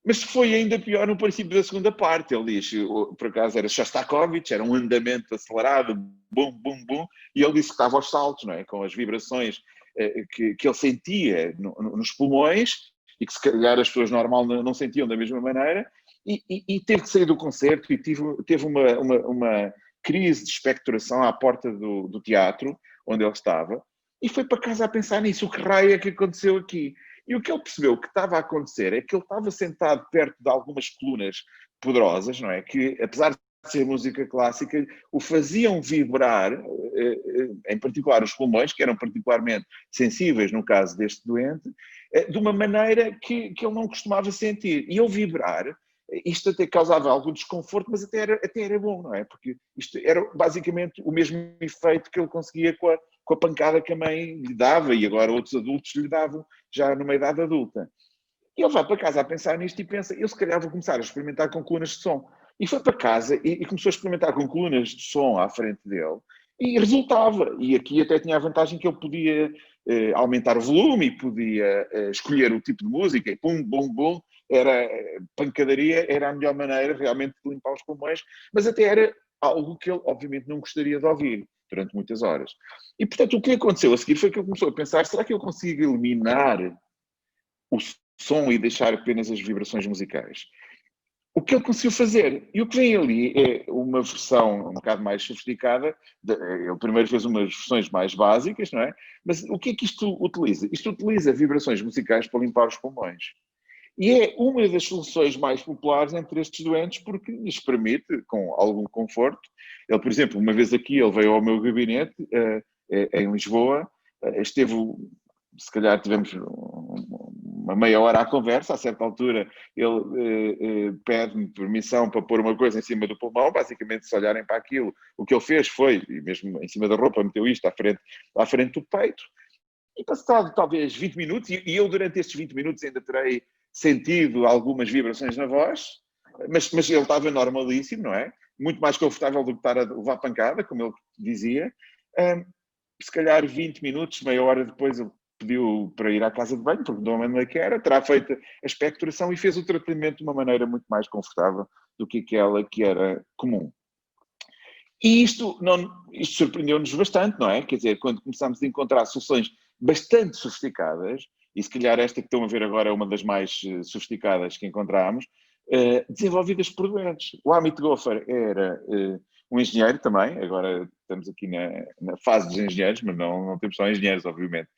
Mas foi ainda pior no princípio da segunda parte. Ele diz, por acaso era Shostakovich, era um andamento acelerado, bum, bum, bum, e ele disse que estava aos saltos, não é? Com as vibrações que ele sentia nos pulmões, e que se calhar as pessoas normal não sentiam da mesma maneira, e teve que sair do concerto e teve uma crise de expectoração à porta do teatro, onde ele estava, e foi para casa a pensar nisso, o que raio é que aconteceu aqui? E o que ele percebeu que estava a acontecer é que ele estava sentado perto de algumas colunas poderosas, não é? Que, apesar de ser música clássica, o faziam vibrar, em particular os pulmões, que eram particularmente sensíveis no caso deste doente, de uma maneira que ele não costumava sentir. E ao vibrar, isto até causava algum desconforto, mas até era bom, não é? Porque isto era basicamente o mesmo efeito que ele conseguia com a pancada que a mãe lhe dava, e agora outros adultos lhe davam, já numa idade adulta. E ele vai para casa a pensar nisto e pensa, eu se calhar vou começar a experimentar com colunas de som. E foi para casa e começou a experimentar com colunas de som à frente dele, e resultava. E aqui até tinha a vantagem que ele podia aumentar o volume e podia escolher o tipo de música, e pum, bum, bum, pancadaria era a melhor maneira realmente de limpar os pulmões, mas até era algo que ele obviamente não gostaria de ouvir durante muitas horas. E portanto o que aconteceu a seguir foi que ele começou a pensar, será que eu consigo eliminar o som e deixar apenas as vibrações musicais? O que ele conseguiu fazer, e o que vem ali é uma versão um bocado mais sofisticada. Ele primeiro fez umas versões mais básicas, não é? Mas o que é que isto utiliza? Isto utiliza vibrações musicais para limpar os pulmões. E é uma das soluções mais populares entre estes doentes, porque lhes permite, com algum conforto. Ele, por exemplo, uma vez aqui, ele veio ao meu gabinete, em Lisboa, esteve, se calhar tivemos uma meia hora à conversa. A certa altura ele pede-me permissão para pôr uma coisa em cima do pulmão. Basicamente, se olharem para aquilo, o que ele fez foi, e mesmo em cima da roupa, meteu isto à frente do peito. E passado talvez 20 minutos, e eu durante estes 20 minutos ainda terei sentido algumas vibrações na voz, mas ele estava normalíssimo, não é? Muito mais confortável do que estar a levar pancada, como ele dizia. Se calhar 20 minutos, meia hora depois ele pediu para ir à casa de banho, porque de uma maneira que era, terá feito a expectoração e fez o tratamento de uma maneira muito mais confortável do que aquela que era comum. E isto surpreendeu-nos bastante, não é? Quer dizer, quando começámos a encontrar soluções bastante sofisticadas, e se calhar esta que estão a ver agora é uma das mais sofisticadas que encontramos, desenvolvidas por doentes. O Amit Goffer era um engenheiro também, agora estamos aqui na fase dos engenheiros, mas não temos só engenheiros, obviamente,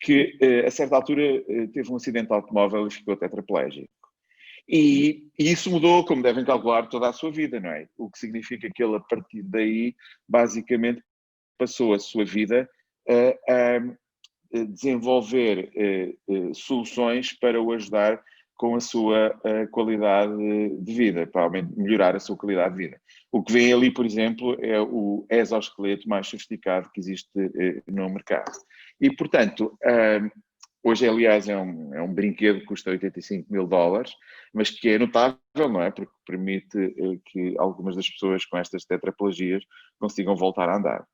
que a certa altura teve um acidente de automóvel e ficou tetraplégico. E isso mudou, como devem calcular, toda a sua vida, não é? O que significa que ele, a partir daí, basicamente passou a sua vida a desenvolver soluções para o ajudar com a sua qualidade de vida, para melhorar a sua qualidade de vida. O que vem ali, por exemplo, é o exoesqueleto mais sofisticado que existe no mercado. E, portanto, hoje, aliás, é um brinquedo que custa $85.000, mas que é notável, não é? Porque permite que algumas das pessoas com estas tetraplegias consigam voltar a andar.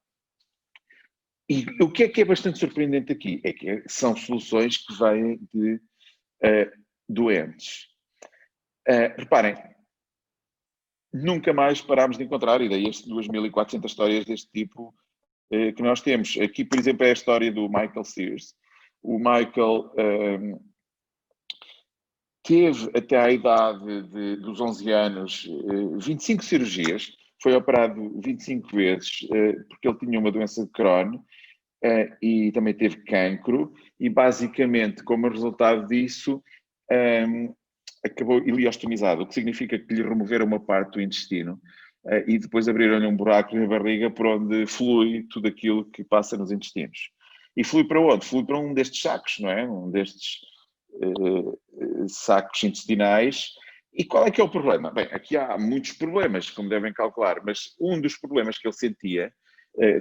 E o que é bastante surpreendente aqui é que são soluções que vêm de doentes. Reparem, nunca mais parámos de encontrar, e daí as 2.400 histórias deste tipo que nós temos. Aqui, por exemplo, é a história do Michael Sears. O Michael teve até à idade dos 11 anos 25 cirurgias, foi operado 25 vezes porque ele tinha uma doença de Crohn e também teve cancro, e basicamente como resultado disso acabou ileostomizado, o que significa que lhe removeram uma parte do intestino e depois abriram-lhe um buraco na barriga por onde flui tudo aquilo que passa nos intestinos. E flui para onde? Flui para um destes sacos, não é? Um destes sacos intestinais. E qual é que é o problema? Bem, aqui há muitos problemas, como devem calcular, mas um dos problemas que ele sentia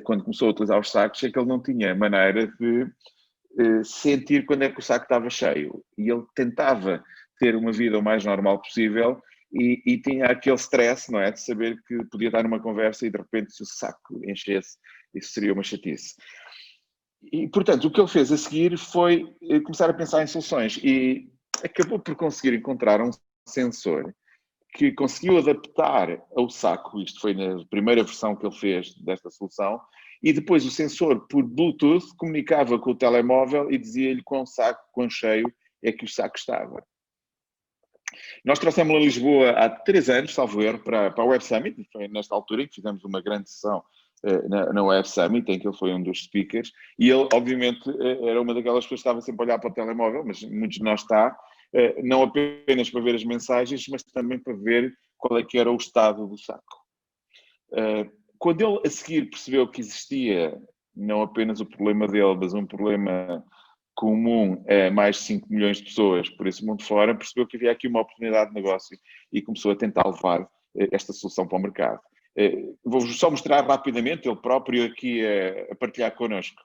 quando começou a utilizar os sacos, é que ele não tinha maneira de sentir quando é que o saco estava cheio. E ele tentava ter uma vida o mais normal possível e tinha aquele stress, não é? De saber que podia estar numa conversa e de repente se o saco enchesse, isso seria uma chatice. E, portanto, o que ele fez a seguir foi começar a pensar em soluções e acabou por conseguir encontrar um sensor que conseguiu adaptar ao saco, isto foi na primeira versão que ele fez desta solução, e depois o sensor, por Bluetooth, comunicava com o telemóvel e dizia-lhe quão cheio é que o saco estava. Nós trouxemos-lo a Lisboa há 3 anos, salvo erro, para a Web Summit, foi nesta altura em que fizemos uma grande sessão na Web Summit, em que ele foi um dos speakers, e ele, obviamente, era uma daquelas pessoas que estava sempre a olhar para o telemóvel, mas muitos de nós está, não apenas para ver as mensagens, mas também para ver qual é que era o estado do saco. Quando ele, a seguir, percebeu que existia não apenas o problema dele, mas um problema comum a mais de 5 milhões de pessoas por esse mundo fora, percebeu que havia aqui uma oportunidade de negócio e começou a tentar levar esta solução para o mercado. Vou-vos só mostrar rapidamente, ele próprio aqui a partilhar connosco.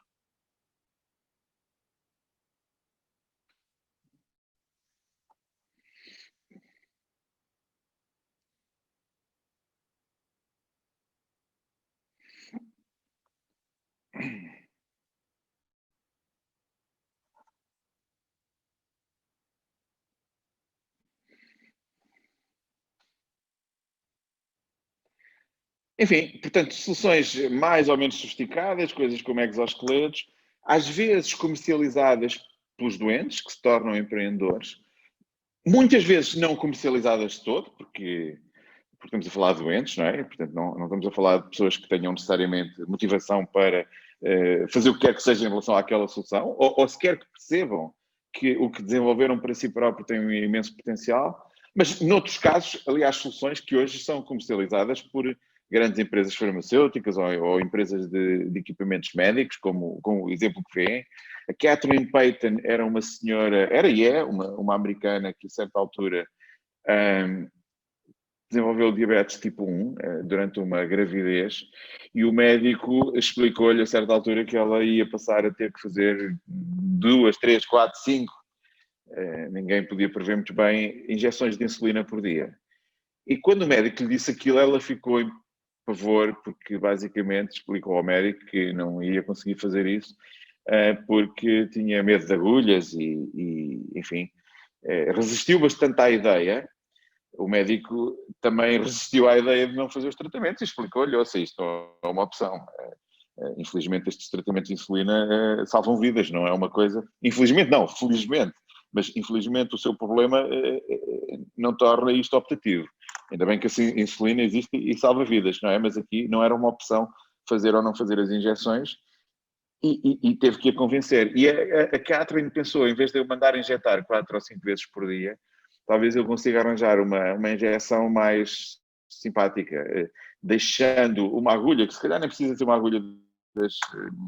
Enfim, portanto, soluções mais ou menos sofisticadas, coisas como exoesqueletos, às vezes comercializadas pelos doentes, que se tornam empreendedores, muitas vezes não comercializadas de todo, porque estamos a falar de doentes, não é? Portanto, não estamos a falar de pessoas que tenham necessariamente motivação para fazer o que quer que seja em relação àquela solução, ou sequer que percebam que o que desenvolveram para si próprio tem um imenso potencial, mas noutros casos, aliás, soluções que hoje são comercializadas por grandes empresas farmacêuticas ou empresas de equipamentos médicos, como o exemplo que vê. A Catherine Payton era uma senhora, era e é uma americana que a certa altura desenvolveu diabetes tipo 1 durante uma gravidez e o médico explicou-lhe a certa altura que ela ia passar a ter que fazer 2, 3, 4, 5, ninguém podia prever muito bem, injeções de insulina por dia. E quando o médico lhe disse aquilo, ela ficou em pavor, porque basicamente explicou ao médico que não ia conseguir fazer isso, porque tinha medo de agulhas e enfim, resistiu bastante à ideia. O médico também resistiu à ideia de não fazer os tratamentos e explicou-lhe, ouça, isto é uma opção. Infelizmente estes tratamentos de insulina salvam vidas, não é uma coisa... Infelizmente não, felizmente. Mas infelizmente o seu problema não torna isto optativo. Ainda bem que a insulina existe e salva vidas, não é? Mas aqui não era uma opção fazer ou não fazer as injeções e teve que a convencer. E a Catherine pensou, em vez de eu mandar injetar 4 ou 5 vezes por dia, talvez eu consiga arranjar uma injeção mais simpática, deixando uma agulha, que se calhar nem precisa ser uma agulha das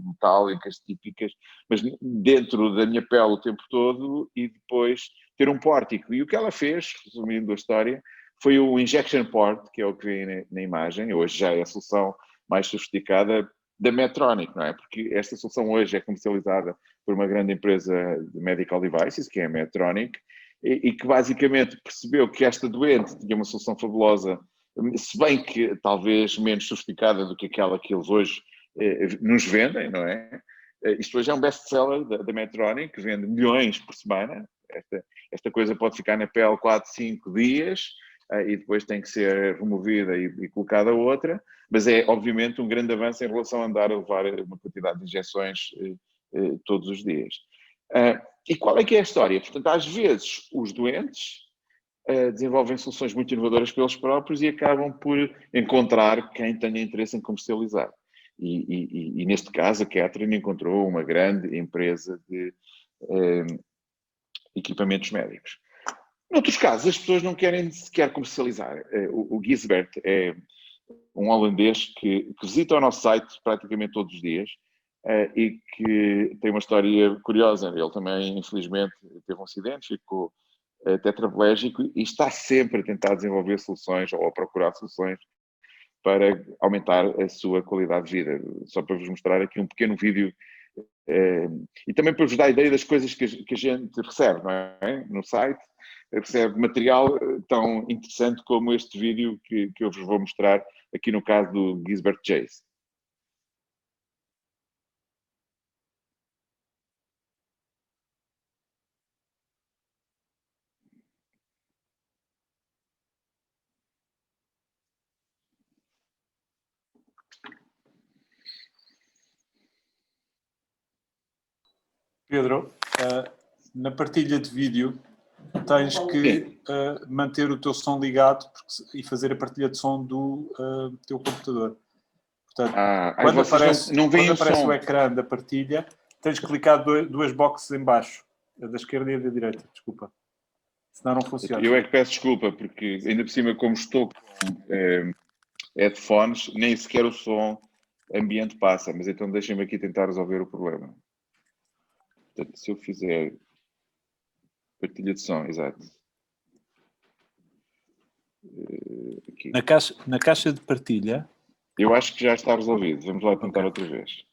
metálicas típicas, mas dentro da minha pele o tempo todo e depois ter um pórtico. E o que ela fez, resumindo a história, foi o injection port, que é o que vem na imagem, hoje já é a solução mais sofisticada da Medtronic, não é? Porque esta solução hoje é comercializada por uma grande empresa de medical devices, que é a Medtronic, e que basicamente percebeu que esta doente tinha uma solução fabulosa, se bem que talvez menos sofisticada do que aquela que eles hoje nos vendem, não é? Isto hoje é um best-seller da Medtronic, que vende milhões por semana. Esta coisa pode ficar na pele 4, 5 dias e depois tem que ser removida e colocada outra, mas é obviamente um grande avanço em relação a andar a levar uma quantidade de injeções todos os dias. E qual é que é a história? Portanto, às vezes os doentes desenvolvem soluções muito inovadoras pelos próprios e acabam por encontrar quem tenha interesse em comercializar. E neste caso a Catherine encontrou uma grande empresa de equipamentos médicos. Noutros casos, as pessoas não querem sequer comercializar. O Gisbert é um holandês que visita o nosso site praticamente todos os dias e que tem uma história curiosa. Ele também, infelizmente, teve um acidente, ficou tetraplégico e está sempre a tentar desenvolver soluções ou a procurar soluções para aumentar a sua qualidade de vida. Só para vos mostrar aqui um pequeno vídeo e também para vos dar a ideia das coisas que a gente recebe, não é? No site, recebe material tão interessante como este vídeo que eu vos vou mostrar aqui no caso do Gisbert Chase. Pedro, na partilha de vídeo tens que manter o teu som ligado e fazer a partilha de som do teu computador. Portanto, quando aparece, não veem quando aparece o som. ecrã da partilha, tens que clicar duas boxes em baixo, da esquerda e da direita, desculpa. Senão não funciona. Eu é que peço desculpa, porque ainda por cima, como estou com headphones, nem sequer o som ambiente passa, mas então deixem-me aqui tentar resolver o problema. Portanto, se eu fizer partilha de som, exato. Aqui. Na caixa de partilha. Eu acho que já está resolvido. Vamos lá tentar outra vez.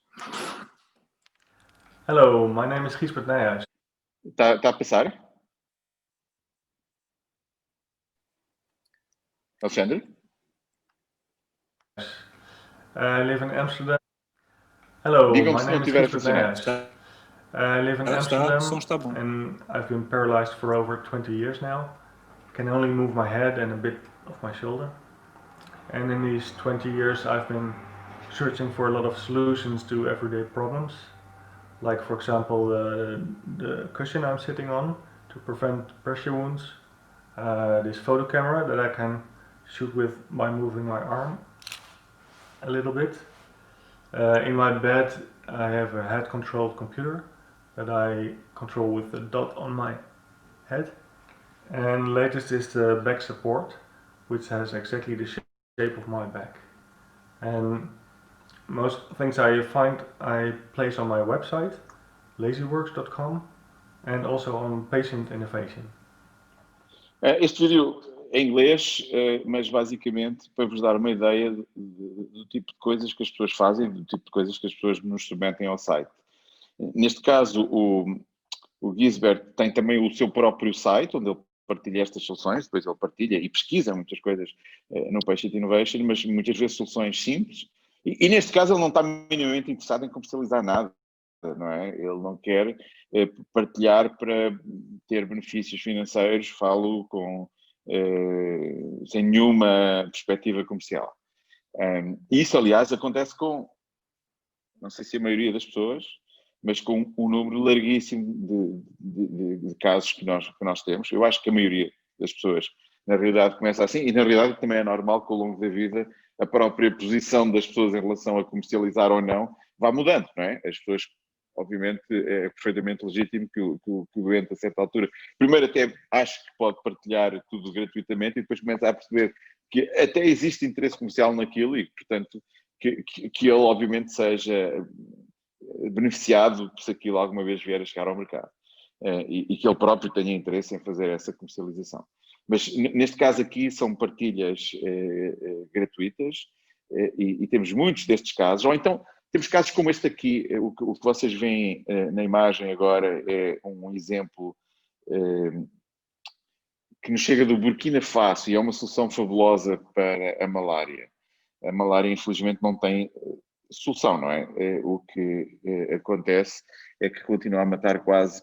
Hello, my name is Gisbert Nijhuis. Está a passar? Alexandre? I live in Amsterdam. Hello, Digam-me my se não name is estiver a Gisbert funcionar. Nijhuis. I live in Amsterdam and I've been paralyzed for over 20 years now. Can only move my head and a bit of my shoulder. And in these 20 years I've been searching for a lot of solutions to everyday problems. Like for example the cushion I'm sitting on to prevent pressure wounds. This photo camera that I can shoot with by moving my arm a little bit. In my bed I have a head controlled computer that I control with the dot on my head. And latest is the back support, which has exactly the shape of my back. And most things I find I place on my website, lazyworks.com, and also on Patient Innovation. Este vídeo é em inglês, mas basicamente para vos dar uma ideia do tipo de coisas que as pessoas fazem, do tipo de coisas que as pessoas nos submetem ao site. Neste caso, o Gisbert tem também o seu próprio site, onde ele partilha estas soluções, depois ele partilha e pesquisa muitas coisas no Patient Innovation, mas muitas vezes soluções simples. E neste caso ele não está minimamente interessado em comercializar nada, não é? Ele não quer partilhar para ter benefícios financeiros, falo sem nenhuma perspectiva comercial. Isso, aliás, acontece com, não sei se a maioria das pessoas, mas com um número larguíssimo de casos que nós temos. Eu acho que a maioria das pessoas, na realidade, começa assim, e na realidade também é normal que ao longo da vida a própria posição das pessoas em relação a comercializar ou não vá mudando, não é? As pessoas, obviamente, é perfeitamente legítimo que o doente, a certa altura, primeiro até acho que pode partilhar tudo gratuitamente e depois começa a perceber que até existe interesse comercial naquilo e, portanto, que ele, obviamente, seja beneficiado se aquilo alguma vez vier a chegar ao mercado e que ele próprio tenha interesse em fazer essa comercialização. Mas neste caso aqui são partilhas gratuitas e temos muitos destes casos, ou então temos casos como este aqui, o que vocês veem na imagem agora é um exemplo que nos chega do Burkina Faso e é uma solução fabulosa para a malária. A malária, infelizmente, não tem solução, não é? O que acontece é que continua a matar quase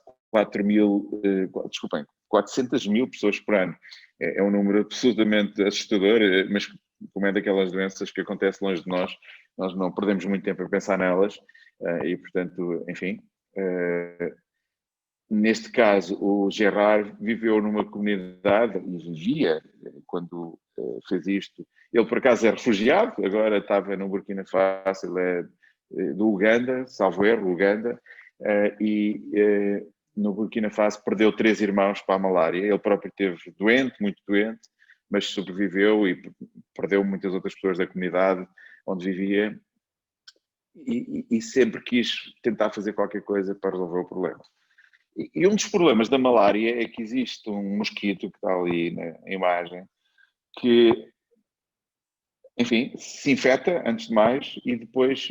400 mil pessoas por ano. É um número absolutamente assustador, mas como é daquelas doenças que acontecem longe de nós não perdemos muito tempo a pensar nelas e, portanto, enfim. Neste caso, o Gerard viveu numa comunidade e vivia quando fez isto. Ele, por acaso, é refugiado, agora estava no Burkina Faso, ele é do Uganda, salvo erro, Uganda, e no Burkina Faso perdeu 3 irmãos para a malária. Ele próprio esteve doente, muito doente, mas sobreviveu e perdeu muitas outras pessoas da comunidade onde vivia e sempre quis tentar fazer qualquer coisa para resolver o problema. E um dos problemas da malária é que existe um mosquito que está ali na imagem que enfim, se infecta antes de mais e depois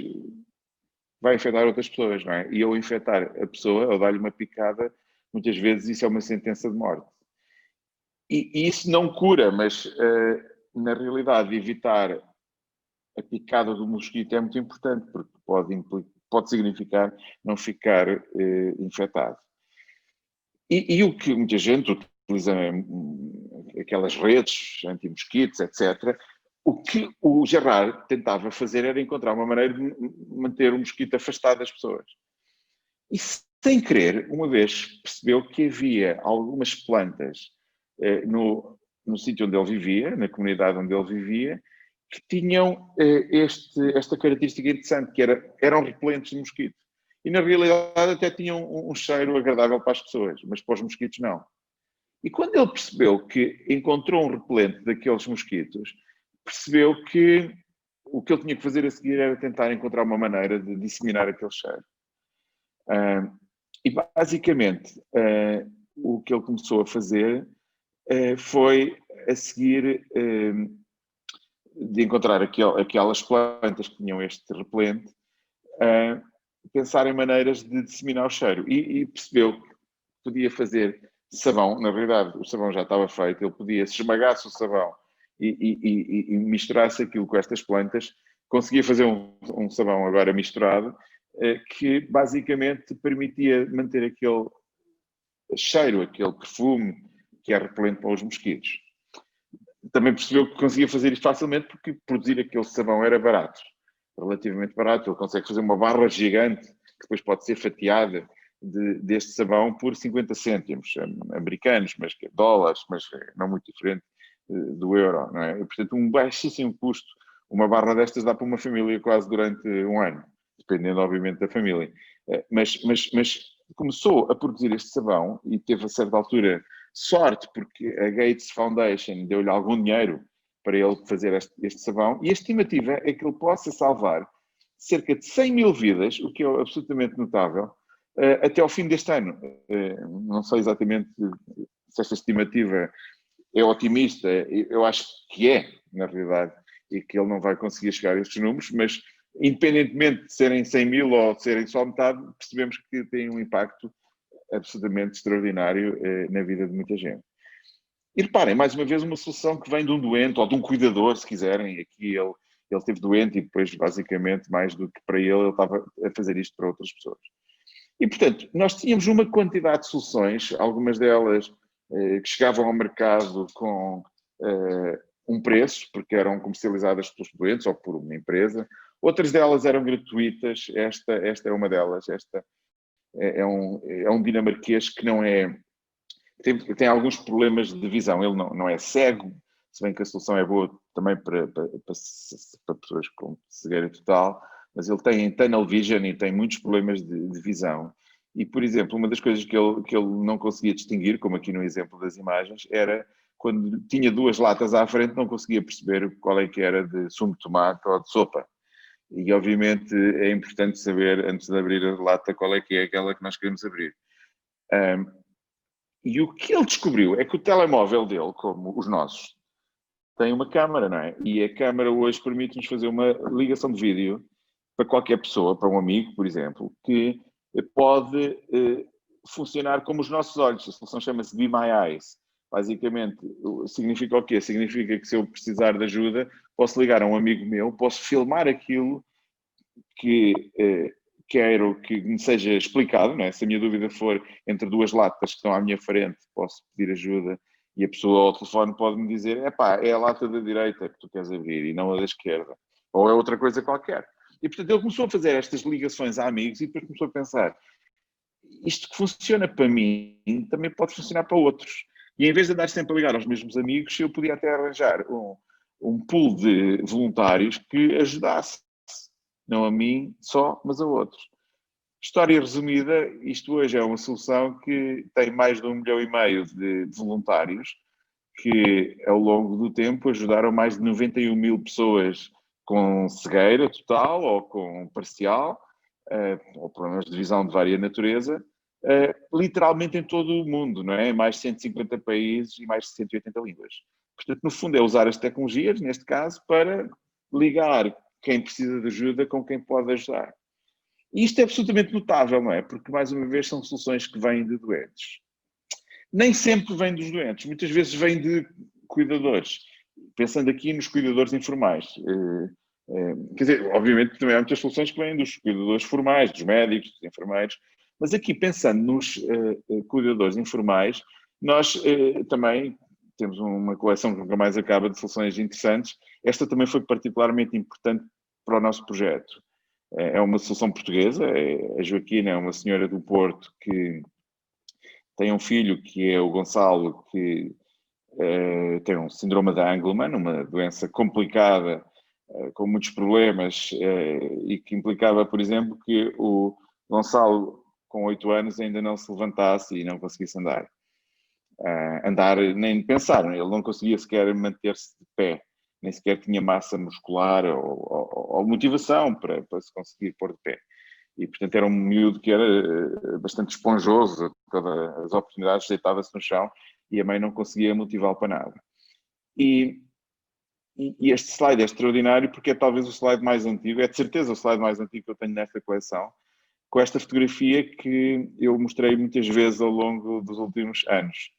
vai infectar outras pessoas, não é? E ao infectar a pessoa, ou dar-lhe uma picada, muitas vezes isso é uma sentença de morte. E isso não cura, mas na realidade evitar a picada do mosquito é muito importante, porque pode significar não ficar infectado. E o que muita gente utiliza, aquelas redes anti-mosquitos, etc., o que o Gerard tentava fazer era encontrar uma maneira de manter o mosquito afastado das pessoas. E sem querer, uma vez percebeu que havia algumas plantas no sítio onde ele vivia, na comunidade onde ele vivia, que tinham esta característica interessante, que eram repelentes de mosquito. E na realidade até tinham um cheiro agradável para as pessoas, mas para os mosquitos não. E quando ele percebeu que encontrou um repelente daqueles mosquitos, percebeu que o que ele tinha que fazer a seguir era tentar encontrar uma maneira de disseminar aquele cheiro. E basicamente o que ele começou a fazer foi a seguir de encontrar aquelas plantas que tinham este repelente, pensar em maneiras de disseminar o cheiro e percebeu que podia fazer sabão. Na verdade o sabão já estava feito, ele podia, se esmagasse o sabão e misturasse aquilo com estas plantas, conseguia fazer um sabão agora misturado, que basicamente permitia manter aquele cheiro, aquele perfume que é repelente para os mosquitos. Também percebeu que conseguia fazer isto facilmente porque produzir aquele sabão era barato, relativamente barato. Ele consegue fazer uma barra gigante que depois pode ser fatiada deste sabão por 50 cêntimos americanos, mas dólares, mas não muito diferente do euro, não é? E, portanto, um baixíssimo custo. Uma barra destas dá para uma família quase durante um ano, dependendo, obviamente, da família. Mas começou a produzir este sabão e teve, a certa altura, sorte, porque a Gates Foundation deu-lhe algum dinheiro para ele fazer este sabão, e a estimativa é que ele possa salvar cerca de 100 mil vidas, o que é absolutamente notável, até ao fim deste ano. Não sei exatamente se esta estimativa é otimista, eu acho que é, na realidade, e que ele não vai conseguir chegar a estes números, mas independentemente de serem 100 mil ou de serem só metade, percebemos que tem um impacto absolutamente extraordinário na vida de muita gente. E reparem, mais uma vez, uma solução que vem de um doente ou de um cuidador, se quiserem. Aqui ele esteve doente e depois, basicamente, mais do que para ele estava a fazer isto para outras pessoas. E, portanto, nós tínhamos uma quantidade de soluções, algumas delas que chegavam ao mercado com um preço, porque eram comercializadas pelos doentes ou por uma empresa. Outras delas eram gratuitas. Esta é uma delas. Esta é um dinamarquês que não é... Tem alguns problemas de visão. Ele não é cego, se bem que a solução é boa também para pessoas com cegueira total, mas ele tem tunnel vision e tem muitos problemas de visão. E, por exemplo, uma das coisas que ele não conseguia distinguir, como aqui no exemplo das imagens, era quando tinha duas latas à frente, não conseguia perceber qual é que era de sumo de tomate ou de sopa. E, obviamente, é importante saber, antes de abrir a lata, qual é que é aquela que nós queremos abrir. E o que ele descobriu é que o telemóvel dele, como os nossos, tem uma câmara, não é? E a câmara hoje permite-nos fazer uma ligação de vídeo para qualquer pessoa, para um amigo, por exemplo, que pode funcionar como os nossos olhos. A solução chama-se Be My Eyes. Basicamente, significa o quê? Significa que se eu precisar de ajuda, posso ligar a um amigo meu, posso filmar aquilo que quero que me seja explicado, não é? Se a minha dúvida for entre duas latas que estão à minha frente, posso pedir ajuda e a pessoa ao telefone pode-me dizer: epá, é a lata da direita que tu queres abrir e não a da esquerda. Ou é outra coisa qualquer. E, portanto, ele começou a fazer estas ligações a amigos e depois começou a pensar: isto que funciona para mim também pode funcionar para outros. E em vez de andar sempre a ligar aos mesmos amigos, eu podia até arranjar um pool de voluntários que ajudasse, não a mim só, mas a outros. História resumida, isto hoje é uma solução que tem mais de 1,5 milhão de voluntários que, ao longo do tempo, ajudaram mais de 91 mil pessoas com cegueira total ou com parcial, ou problemas de visão de vária natureza, literalmente em todo o mundo, não é? Em mais de 150 países e mais de 180 línguas. Portanto, no fundo, é usar as tecnologias, neste caso, para ligar quem precisa de ajuda com quem pode ajudar. E isto é absolutamente notável, não é? Porque, mais uma vez, são soluções que vêm de doentes. Nem sempre vêm dos doentes, muitas vezes vêm de cuidadores. Pensando aqui nos cuidadores informais. Quer dizer, obviamente também há muitas soluções que vêm dos cuidadores formais, dos médicos, dos enfermeiros, mas aqui pensando nos cuidadores informais, nós também temos uma coleção que nunca mais acaba de soluções interessantes. Esta também foi particularmente importante para o nosso projeto. É uma solução portuguesa, a Joaquina é uma senhora do Porto que tem um filho que é o Gonçalo, que tem um síndrome de Angelman, uma doença complicada, com muitos problemas, e que implicava, por exemplo, que o Gonçalo, com 8 anos, ainda não se levantasse e não conseguisse andar. Andar, nem pensar, ele não conseguia sequer manter-se de pé, nem sequer tinha massa muscular ou motivação para se conseguir pôr de pé. E, portanto, era um miúdo que era bastante esponjoso, todas as oportunidades, deitava-se no chão e a mãe não conseguia motivá-lo para nada. E este slide é extraordinário porque é talvez o slide mais antigo, é de certeza o slide mais antigo que eu tenho nesta coleção, com esta fotografia que eu mostrei muitas vezes ao longo dos últimos anos.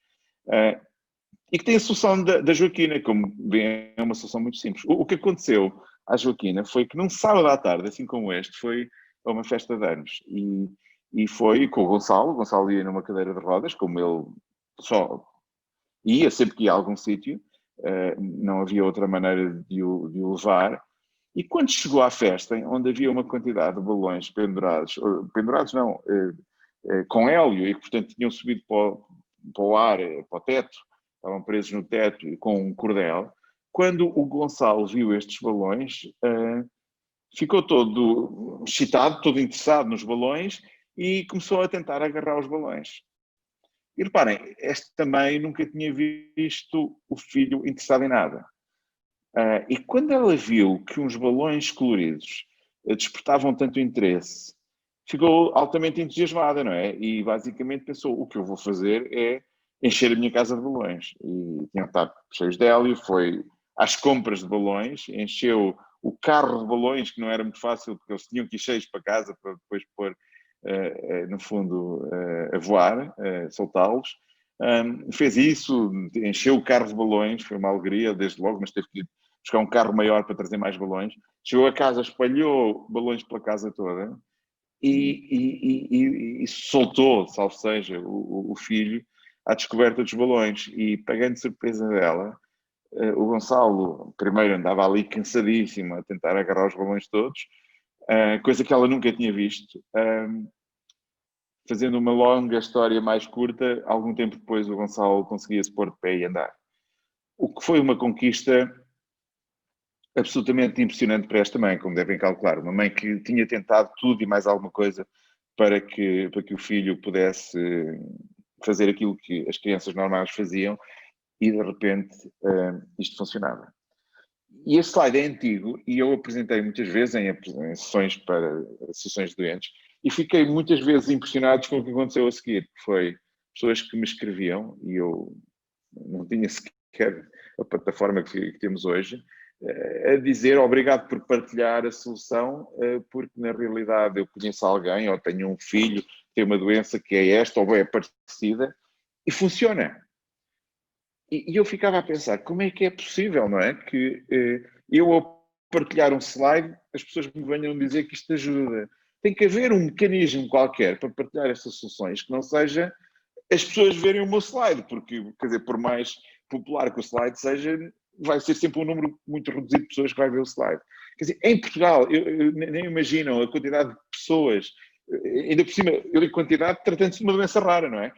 E que tem a solução da Joaquina, como bem, é uma solução muito simples. O que aconteceu à Joaquina foi que num sábado à tarde, assim como este, foi a uma festa de anos. E foi com o Gonçalo ia numa cadeira de rodas, como ele só ia sempre que ia a algum sítio, não havia outra maneira de o levar. E quando chegou à festa, onde havia uma quantidade de balões pendurados não, com hélio, e que portanto tinham subido para o ar, para o teto, estavam presos no teto com um cordel, quando o Gonçalo viu estes balões, ficou todo excitado, todo interessado nos balões e começou a tentar agarrar os balões. E reparem, este também nunca tinha visto o filho interessado em nada. E quando ela viu que uns balões coloridos despertavam tanto interesse, ficou altamente entusiasmada, não é? E basicamente pensou, o que eu vou fazer é encher a minha casa de balões. E tinham estado cheios de hélio, foi às compras de balões, encheu o carro de balões, que não era muito fácil, porque eles tinham que ir cheios para casa para depois pôr, no fundo, a voar, soltá-los. Fez isso, encheu o carro de balões, foi uma alegria desde logo, mas teve que ir buscar um carro maior para trazer mais balões. Chegou a casa, espalhou balões pela casa toda e soltou, salvo seja, o filho à descoberta dos balões. E, pegando surpresa dela, o Gonçalo primeiro andava ali cansadíssimo a tentar agarrar os balões todos, coisa que ela nunca tinha visto. Fazendo uma longa história mais curta, algum tempo depois o Gonçalo conseguia se pôr de pé e andar. O que foi uma conquista absolutamente impressionante para esta mãe, como devem calcular. Uma mãe que tinha tentado tudo e mais alguma coisa para que o filho pudesse fazer aquilo que as crianças normais faziam e, de repente, isto funcionava. E este slide é antigo e eu apresentei muitas vezes em sessões para associações de doentes e fiquei muitas vezes impressionado com o que aconteceu a seguir, que foi pessoas que me escreviam e eu não tinha sequer a plataforma que temos hoje, a dizer obrigado por partilhar a solução, porque na realidade eu conheço alguém ou tenho um filho que tem uma doença que é esta ou é parecida e funciona. E eu ficava a pensar, como é que é possível, não é? Que eu, ao partilhar um slide, as pessoas me venham dizer que isto ajuda. Tem que haver um mecanismo qualquer para partilhar estas soluções, que não seja as pessoas verem o meu slide, porque, quer dizer, por mais popular que o slide seja, vai ser sempre um número muito reduzido de pessoas que vai ver o slide. Quer dizer, em Portugal, eu nem imaginam a quantidade de pessoas, ainda por cima, eu digo quantidade, tratando-se de uma doença rara, não é?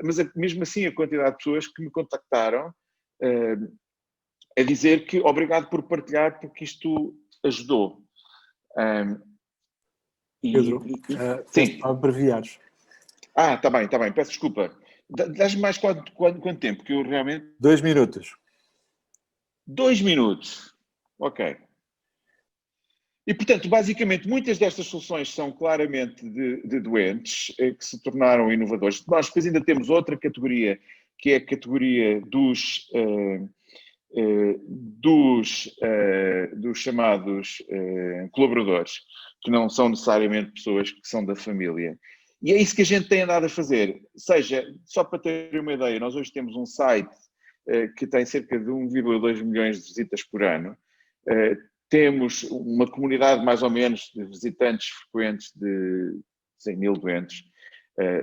Mas mesmo assim a quantidade de pessoas que me contactaram a dizer que obrigado por partilhar porque isto ajudou. Pedro, sim. abreviares. Está bem, peço desculpa. Dás-me mais quanto tempo? Que eu realmente... 2 minutos. 2 minutos. Ok. E, portanto, basicamente, muitas destas soluções são claramente de doentes que se tornaram inovadores. Nós depois ainda temos outra categoria, que é a categoria dos dos chamados colaboradores, que não são necessariamente pessoas que são da família. E é isso que a gente tem andado a fazer. Seja, só para ter uma ideia, nós hoje temos um site que tem cerca de 1,2 milhões de visitas por ano. Temos uma comunidade mais ou menos de visitantes frequentes de 100 mil doentes.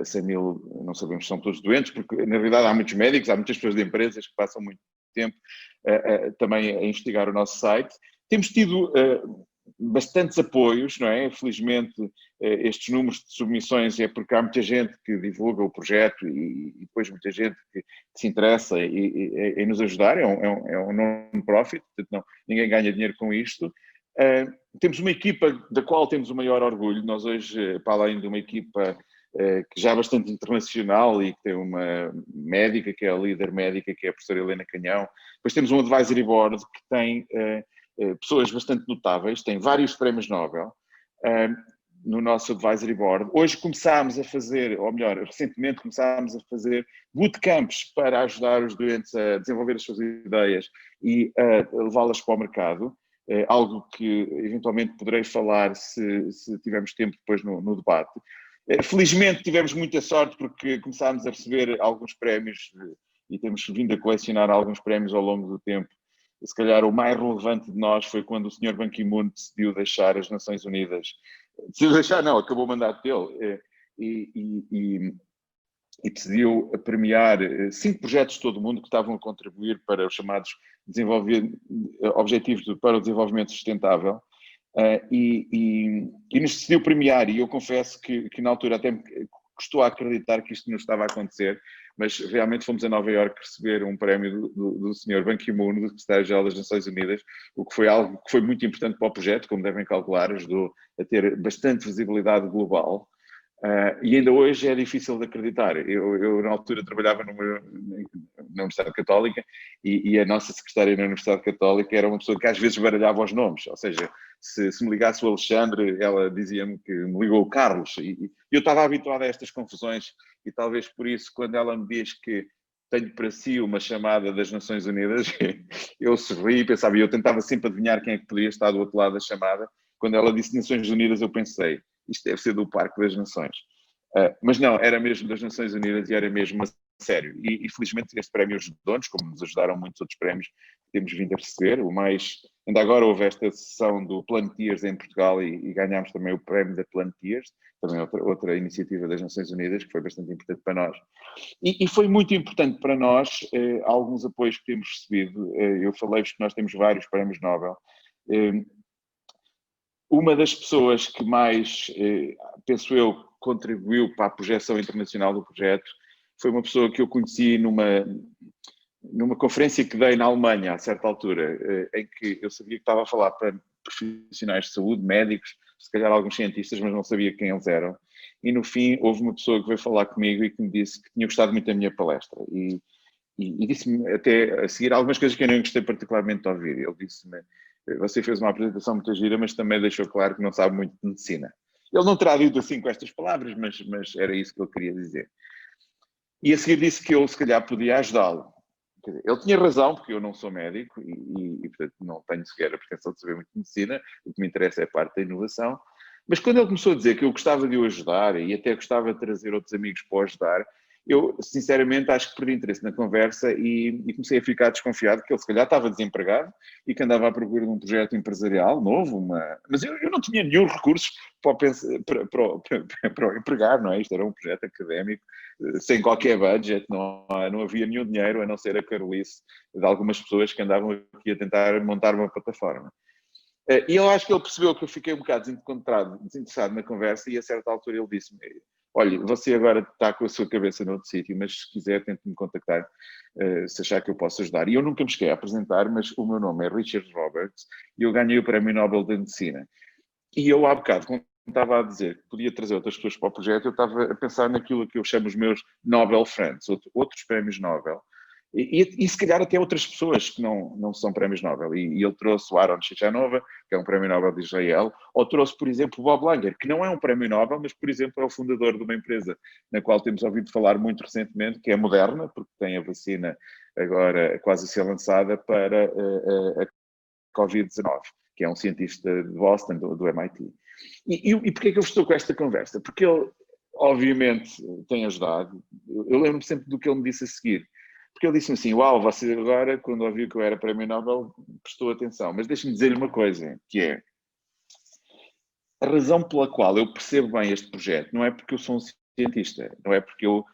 100 mil, não sabemos se são todos doentes, porque na realidade há muitos médicos, há muitas pessoas de empresas que passam muito tempo também a investigar o nosso site. Temos tido bastantes apoios, não é? Felizmente estes números de submissões é porque há muita gente que divulga o projeto e depois muita gente que se interessa em nos ajudar, é um non-profit, portanto ninguém ganha dinheiro com isto. Temos uma equipa da qual temos o maior orgulho. Nós hoje, para além de uma equipa que já é bastante internacional e que tem uma médica, que é a líder médica, que é a professora Helena Canhão, depois temos um advisory board que tem pessoas bastante notáveis, tem vários prémios Nobel no nosso advisory board. Hoje começámos a fazer, ou melhor, recentemente começámos a fazer bootcamps para ajudar os doentes a desenvolver as suas ideias e a levá-las para o mercado. Algo que eventualmente poderei falar se tivermos tempo depois no debate. Felizmente tivemos muita sorte porque começámos a receber alguns prémios e temos vindo a colecionar alguns prémios ao longo do tempo. Se calhar o mais relevante de nós foi quando o Sr. Ban Ki-moon decidiu deixar as Nações Unidas. Decidiu deixar, não, acabou o mandato dele e decidiu premiar 5 projetos de todo o mundo que estavam a contribuir para os chamados Objetivos para o Desenvolvimento Sustentável. E nos decidiu premiar, e eu confesso que na altura até me custou a acreditar que isto não estava a acontecer, mas realmente fomos a Nova Iorque receber um prémio do Sr. Ban Ki-moon, do Secretário-Geral das Nações Unidas, o que foi algo que foi muito importante para o projeto, como devem calcular, ajudou a ter bastante visibilidade global. E ainda hoje é difícil de acreditar. Eu na altura trabalhava na Universidade Católica e a nossa secretária na Universidade Católica era uma pessoa que às vezes baralhava os nomes, ou seja, se me ligasse o Alexandre, ela dizia-me que me ligou o Carlos, e eu estava habituado a estas confusões e talvez por isso quando ela me diz que tenho para si uma chamada das Nações Unidas, eu sorri e pensava, e eu tentava sempre adivinhar quem é que podia estar do outro lado da chamada. Quando ela disse Nações Unidas eu pensei, isto deve ser do Parque das Nações. Mas não, era mesmo das Nações Unidas e era mesmo a sério. E felizmente este prémio ajudou-nos, como nos ajudaram muitos outros prémios que temos vindo a receber. Ainda agora houve esta sessão do Planeteers em Portugal e ganhámos também o prémio da Planeteers, também outra iniciativa das Nações Unidas, que foi bastante importante para nós. E foi muito importante para nós alguns apoios que temos recebido. Eu falei-vos que nós temos vários prémios Nobel. Uma das pessoas que mais, penso eu, contribuiu para a projeção internacional do projeto foi uma pessoa que eu conheci numa conferência que dei na Alemanha, a certa altura, em que eu sabia que estava a falar para profissionais de saúde, médicos, se calhar alguns cientistas, mas não sabia quem eles eram. E no fim houve uma pessoa que veio falar comigo e que me disse que tinha gostado muito da minha palestra. E disse-me até a seguir algumas coisas que eu não gostei particularmente de ouvir. Ele disse-me, você fez uma apresentação muito gira, mas também deixou claro que não sabe muito de medicina. Ele não terá dito assim com estas palavras, mas era isso que ele queria dizer. E a seguir disse que eu, se calhar, podia ajudá-lo. Ele tinha razão, porque eu não sou médico e portanto, não tenho sequer a pretensão de saber muito de medicina. O que me interessa é a parte da inovação. Mas quando ele começou a dizer que eu gostava de o ajudar e até gostava de trazer outros amigos para o ajudar, eu, sinceramente, acho que perdi interesse na conversa e comecei a ficar desconfiado que ele, se calhar, estava desempregado e que andava à procura de um projeto empresarial novo, mas eu não tinha nenhum recurso para o empregar, não é? Isto era um projeto académico, sem qualquer budget, não havia nenhum dinheiro, a não ser a carolice de algumas pessoas que andavam aqui a tentar montar uma plataforma. E eu acho que ele percebeu que eu fiquei um bocado desinteressado na conversa e a certa altura ele disse-me, olha, você agora está com a sua cabeça noutro sítio, mas se quiser tente-me contactar, se achar que eu posso ajudar. E eu nunca me cheguei a apresentar, mas o meu nome é Richard Roberts e eu ganhei o Prémio Nobel de Medicina. E eu há bocado, quando estava a dizer que podia trazer outras pessoas para o projeto, eu estava a pensar naquilo que eu chamo os meus Nobel Friends, outros prémios Nobel, E se calhar até outras pessoas que não são prémios Nobel. E ele trouxe o Aaron Chichanova, que é um prémio Nobel de Israel, ou trouxe, por exemplo, o Bob Langer, que não é um prémio Nobel, mas, por exemplo, é o fundador de uma empresa na qual temos ouvido falar muito recentemente, que é a Moderna, porque tem a vacina agora quase a ser lançada para a Covid-19, que é um cientista de Boston, do MIT. E porquê é que eu estou com esta conversa? Porque ele, obviamente, tem ajudado. Eu lembro-me sempre do que ele me disse a seguir. Porque ele disse assim, uau, você agora, quando ouviu que eu era prémio Nobel, prestou atenção. Mas deixe-me dizer-lhe uma coisa, que é, a razão pela qual eu percebo bem este projeto não é porque eu sou um cientista, não é porque eu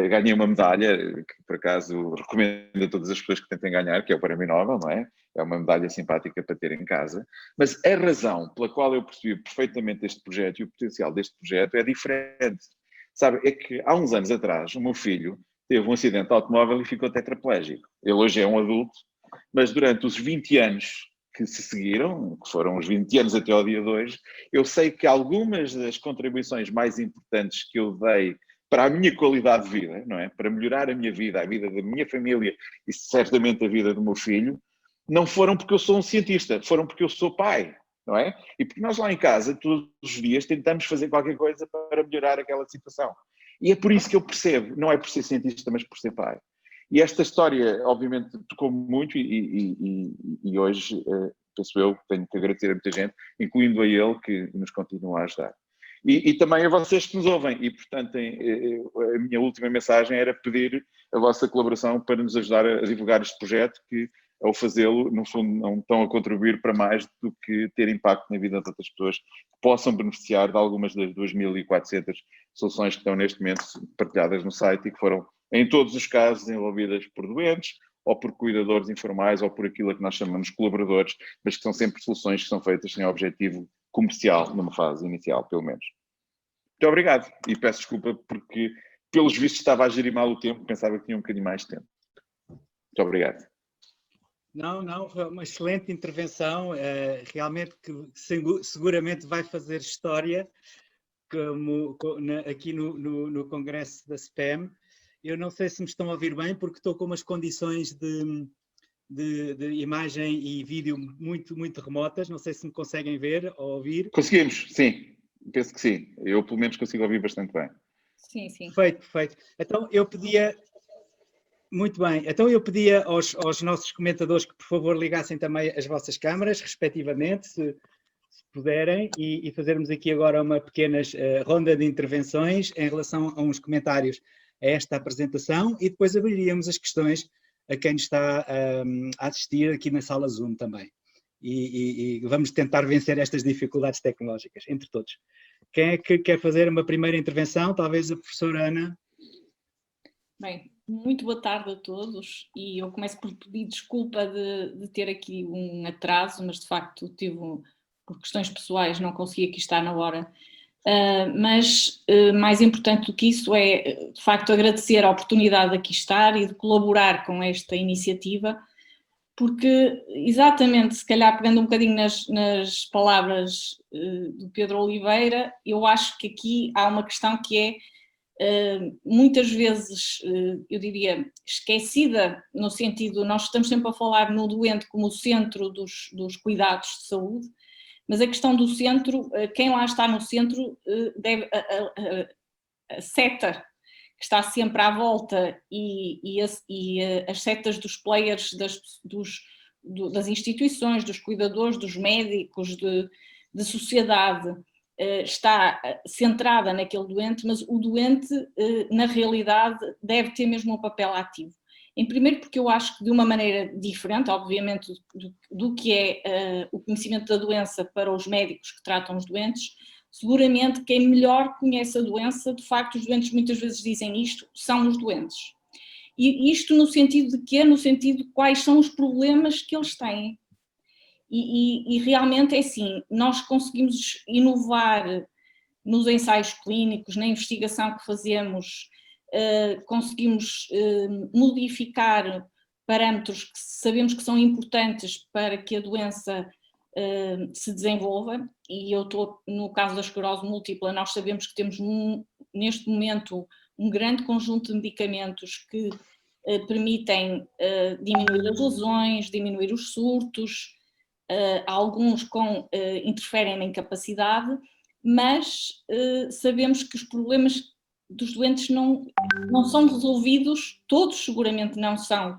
ganhei uma medalha, que por acaso recomendo a todas as pessoas que tentem ganhar, que é o prémio Nobel, não é? É uma medalha simpática para ter em casa. Mas a razão pela qual eu percebi perfeitamente este projeto e o potencial deste projeto é diferente. Sabe, é que há uns anos atrás, o meu filho teve um acidente de automóvel e ficou tetraplégico. Ele hoje é um adulto, mas durante os 20 anos que se seguiram, que foram os 20 anos até ao dia de hoje, eu sei que algumas das contribuições mais importantes que eu dei para a minha qualidade de vida, não é? Para melhorar a minha vida, a vida da minha família e certamente a vida do meu filho, não foram porque eu sou um cientista, foram porque eu sou pai, não é? E porque nós lá em casa, todos os dias, tentamos fazer qualquer coisa para melhorar aquela situação. E é por isso que eu percebo, não é por ser cientista, mas por ser pai. E esta história, obviamente, tocou-me muito e hoje, penso eu, tenho que agradecer a muita gente, incluindo a ele, que nos continua a ajudar. E também a vocês que nos ouvem. E, portanto, a minha última mensagem era pedir a vossa colaboração para nos ajudar a divulgar este projeto, que, ao fazê-lo, no fundo, não estão a contribuir para mais do que ter impacto na vida de outras pessoas que possam beneficiar de algumas das 2.400 soluções que estão neste momento partilhadas no site e que foram, em todos os casos, envolvidas por doentes, ou por cuidadores informais, ou por aquilo que nós chamamos de colaboradores, mas que são sempre soluções que são feitas sem objetivo comercial, numa fase inicial, pelo menos. Muito obrigado. E peço desculpa porque, pelos vistos, estava a gerir mal o tempo, pensava que tinha um bocadinho mais de tempo. Muito obrigado. Não, foi uma excelente intervenção, realmente que seguramente vai fazer história aqui no Congresso da SPAM. Eu não sei se me estão a ouvir bem, porque estou com umas condições de imagem e vídeo muito, muito remotas. Não sei se me conseguem ver ou ouvir. Conseguimos, sim. Penso que sim. Eu, pelo menos, consigo ouvir bastante bem. Sim, sim. Perfeito. Então, eu pedia... Muito bem. Então, eu pedia aos nossos comentadores que, por favor, ligassem também as vossas câmaras, respectivamente, se puderem, e fazermos aqui agora uma pequena ronda de intervenções em relação a uns comentários a esta apresentação e depois abriríamos as questões a quem está a assistir aqui na sala Zoom também. E vamos tentar vencer estas dificuldades tecnológicas, entre todos. Quem é que quer fazer uma primeira intervenção? Talvez a professora Ana. Bem, muito boa tarde a todos e eu começo por pedir desculpa de ter aqui um atraso, mas de facto por questões pessoais não consegui aqui estar na hora. Mas mais importante do que isso é, de facto, agradecer a oportunidade de aqui estar e de colaborar com esta iniciativa, porque exatamente, se calhar pegando um bocadinho nas palavras do Pedro Oliveira, eu acho que aqui há uma questão que é muitas vezes, eu diria, esquecida, no sentido, nós estamos sempre a falar no doente como o centro dos cuidados de saúde, mas a questão do centro, quem lá está no centro, a seta que está sempre à volta e as setas dos players das instituições, dos cuidadores, dos médicos, de sociedade, está centrada naquele doente, mas o doente, na realidade, deve ter mesmo um papel ativo. Em primeiro porque eu acho que de uma maneira diferente, obviamente, do que é o conhecimento da doença para os médicos que tratam os doentes, seguramente quem melhor conhece a doença, de facto os doentes muitas vezes dizem isto, são os doentes. E isto no sentido de quê? No sentido de quais são os problemas que eles têm. E realmente é assim, nós conseguimos inovar nos ensaios clínicos, na investigação que fazemos, conseguimos modificar parâmetros que sabemos que são importantes para que a doença se desenvolva, e eu estou no caso da esclerose múltipla, nós sabemos que temos neste momento um grande conjunto de medicamentos que permitem diminuir as lesões, diminuir os surtos, alguns interferem na incapacidade, mas sabemos que os problemas dos doentes não são resolvidos, todos seguramente não são,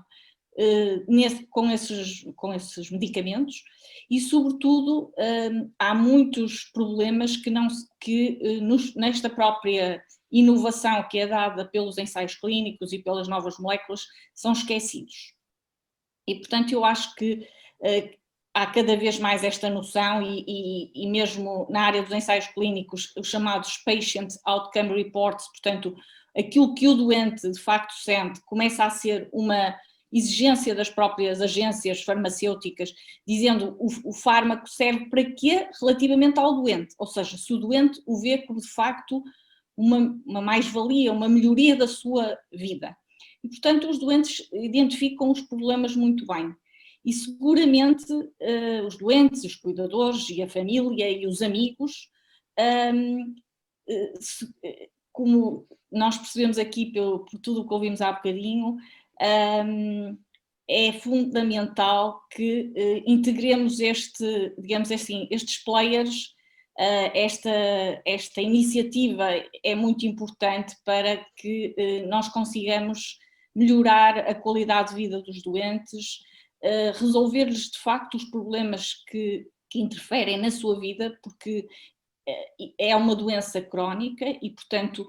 com esses medicamentos, e sobretudo há muitos problemas nesta própria inovação que é dada pelos ensaios clínicos e pelas novas moléculas são esquecidos. E portanto eu acho que há cada vez mais esta noção e mesmo na área dos ensaios clínicos, os chamados Patient Outcome Reports, portanto aquilo que o doente de facto sente começa a ser uma exigência das próprias agências farmacêuticas, dizendo o fármaco serve para quê relativamente ao doente, ou seja, se o doente o vê como de facto uma mais-valia, uma melhoria da sua vida. E portanto os doentes identificam os problemas muito bem. E seguramente os doentes, os cuidadores e a família e os amigos, como nós percebemos aqui por tudo o que ouvimos há bocadinho, é fundamental que integremos digamos assim, estes players, esta iniciativa é muito importante para que nós consigamos melhorar a qualidade de vida dos doentes, resolver-lhes de facto os problemas que interferem na sua vida, porque é uma doença crónica e, portanto,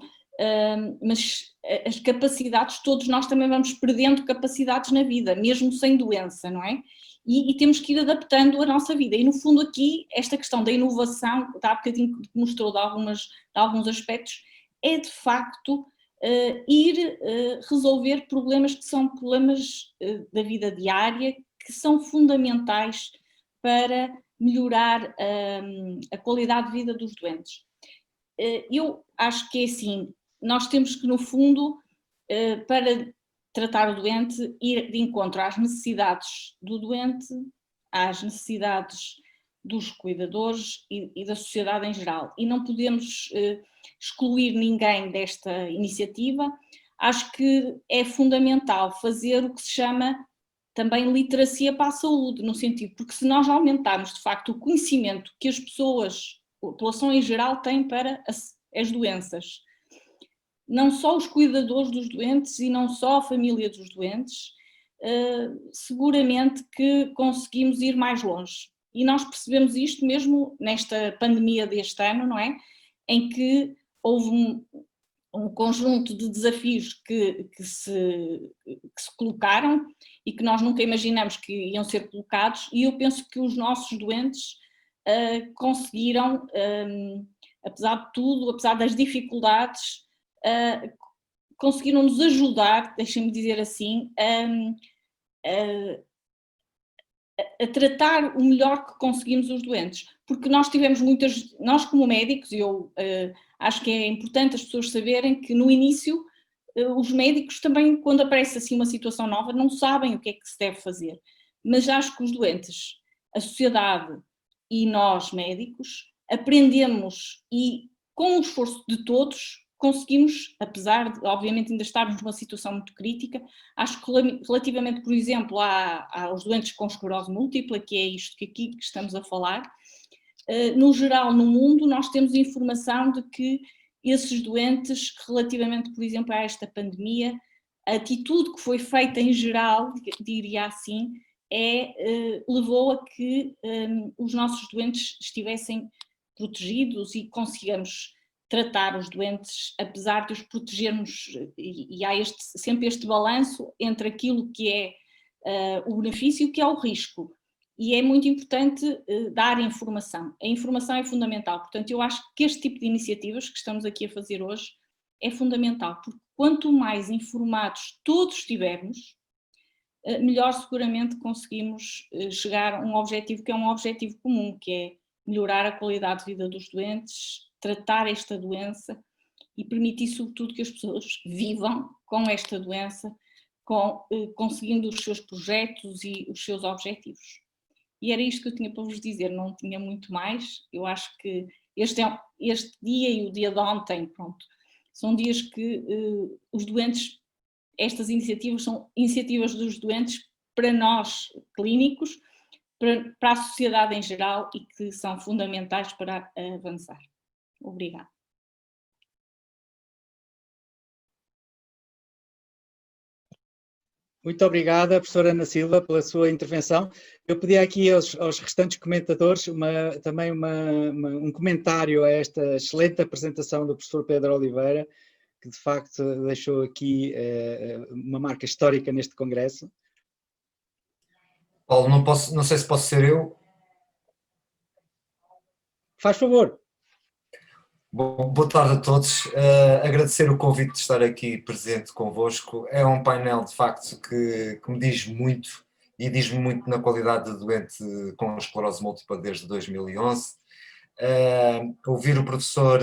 mas as capacidades, todos nós também vamos perdendo capacidades na vida, mesmo sem doença, não é? E temos que ir adaptando a nossa vida. E no fundo aqui, esta questão da inovação, há bocadinho que mostrou de alguns aspectos, é de facto ir resolver problemas que são problemas da vida diária, que são fundamentais para melhorar a qualidade de vida dos doentes. Eu acho que é assim, nós temos que no fundo, para tratar o doente, ir de encontro às necessidades do doente, às necessidades dos cuidadores e da sociedade em geral. E não podemos excluir ninguém desta iniciativa. Acho que é fundamental fazer o que se chama também literacia para a saúde, no sentido, porque se nós aumentarmos de facto o conhecimento que as pessoas, a população em geral tem para as doenças, não só os cuidadores dos doentes e não só a família dos doentes, seguramente que conseguimos ir mais longe. E nós percebemos isto mesmo nesta pandemia deste ano, não é? Em que houve um conjunto de desafios que se colocaram e que nós nunca imaginamos que iam ser colocados, e eu penso que os nossos doentes conseguiram, apesar de tudo, apesar das dificuldades, conseguiram nos ajudar, deixem-me dizer assim, a tratar o melhor que conseguimos os doentes, porque nós tivemos nós como médicos, e eu acho que é importante as pessoas saberem que no início os médicos também, quando aparece assim uma situação nova, não sabem o que é que se deve fazer, mas acho que os doentes, a sociedade e nós médicos aprendemos e com o esforço de todos conseguimos, apesar de obviamente ainda estarmos numa situação muito crítica, acho que relativamente, por exemplo, aos doentes com esclerose múltipla, que é isto que aqui estamos a falar, no geral no mundo nós temos informação de que esses doentes, relativamente, por exemplo, a esta pandemia, a atitude que foi feita em geral, diria assim, levou a que os nossos doentes estivessem protegidos e consigamos tratar os doentes, apesar de os protegermos, e há sempre este balanço entre aquilo que é o benefício e o que é o risco. E é muito importante dar informação. A informação é fundamental. Portanto, eu acho que este tipo de iniciativas que estamos aqui a fazer hoje é fundamental, porque quanto mais informados todos estivermos, melhor seguramente conseguimos chegar a um objetivo que é um objetivo comum, que é melhorar a qualidade de vida dos doentes, tratar esta doença e permitir sobretudo que as pessoas vivam com esta doença, conseguindo os seus projetos e os seus objetivos. E era isto que eu tinha para vos dizer, não tinha muito mais. Eu acho que este dia e o dia de ontem, pronto, são dias que os doentes estas iniciativas são iniciativas dos doentes para nós, clínicos, para a sociedade em geral e que são fundamentais para avançar. Obrigada. Muito obrigada, professora Ana Silva, pela sua intervenção. Eu pedi aqui aos restantes comentadores também um comentário a esta excelente apresentação do professor Pedro Oliveira, que de facto deixou aqui uma marca histórica neste congresso. Paulo, não sei se posso ser eu. Faz favor. Bom, boa tarde a todos. Agradecer o convite de estar aqui presente convosco. É um painel, de facto, que me diz muito, e diz-me muito na qualidade de doente com esclerose múltipla desde 2011. Ouvir o professor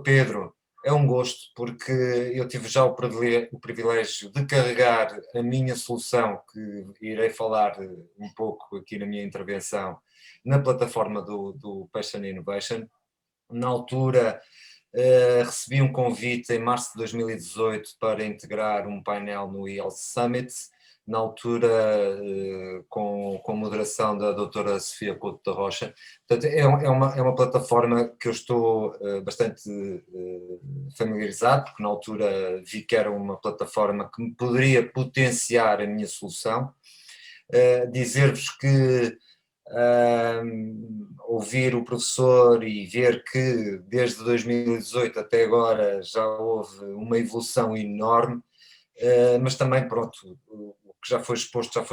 Pedro é um gosto, porque eu tive já o privilégio de carregar a minha solução, que irei falar um pouco aqui na minha intervenção, na plataforma do Patient Innovation. Na altura recebi um convite em março de 2018 para integrar um painel no eHealth Summit, na altura com moderação da doutora Sofia Couto da Rocha. Portanto, é uma plataforma que eu estou bastante familiarizado, porque na altura vi que era uma plataforma que me poderia potenciar a minha solução. Dizer-vos que ouvir o professor e ver que desde 2018 até agora já houve uma evolução enorme, mas também, pronto, o que já foi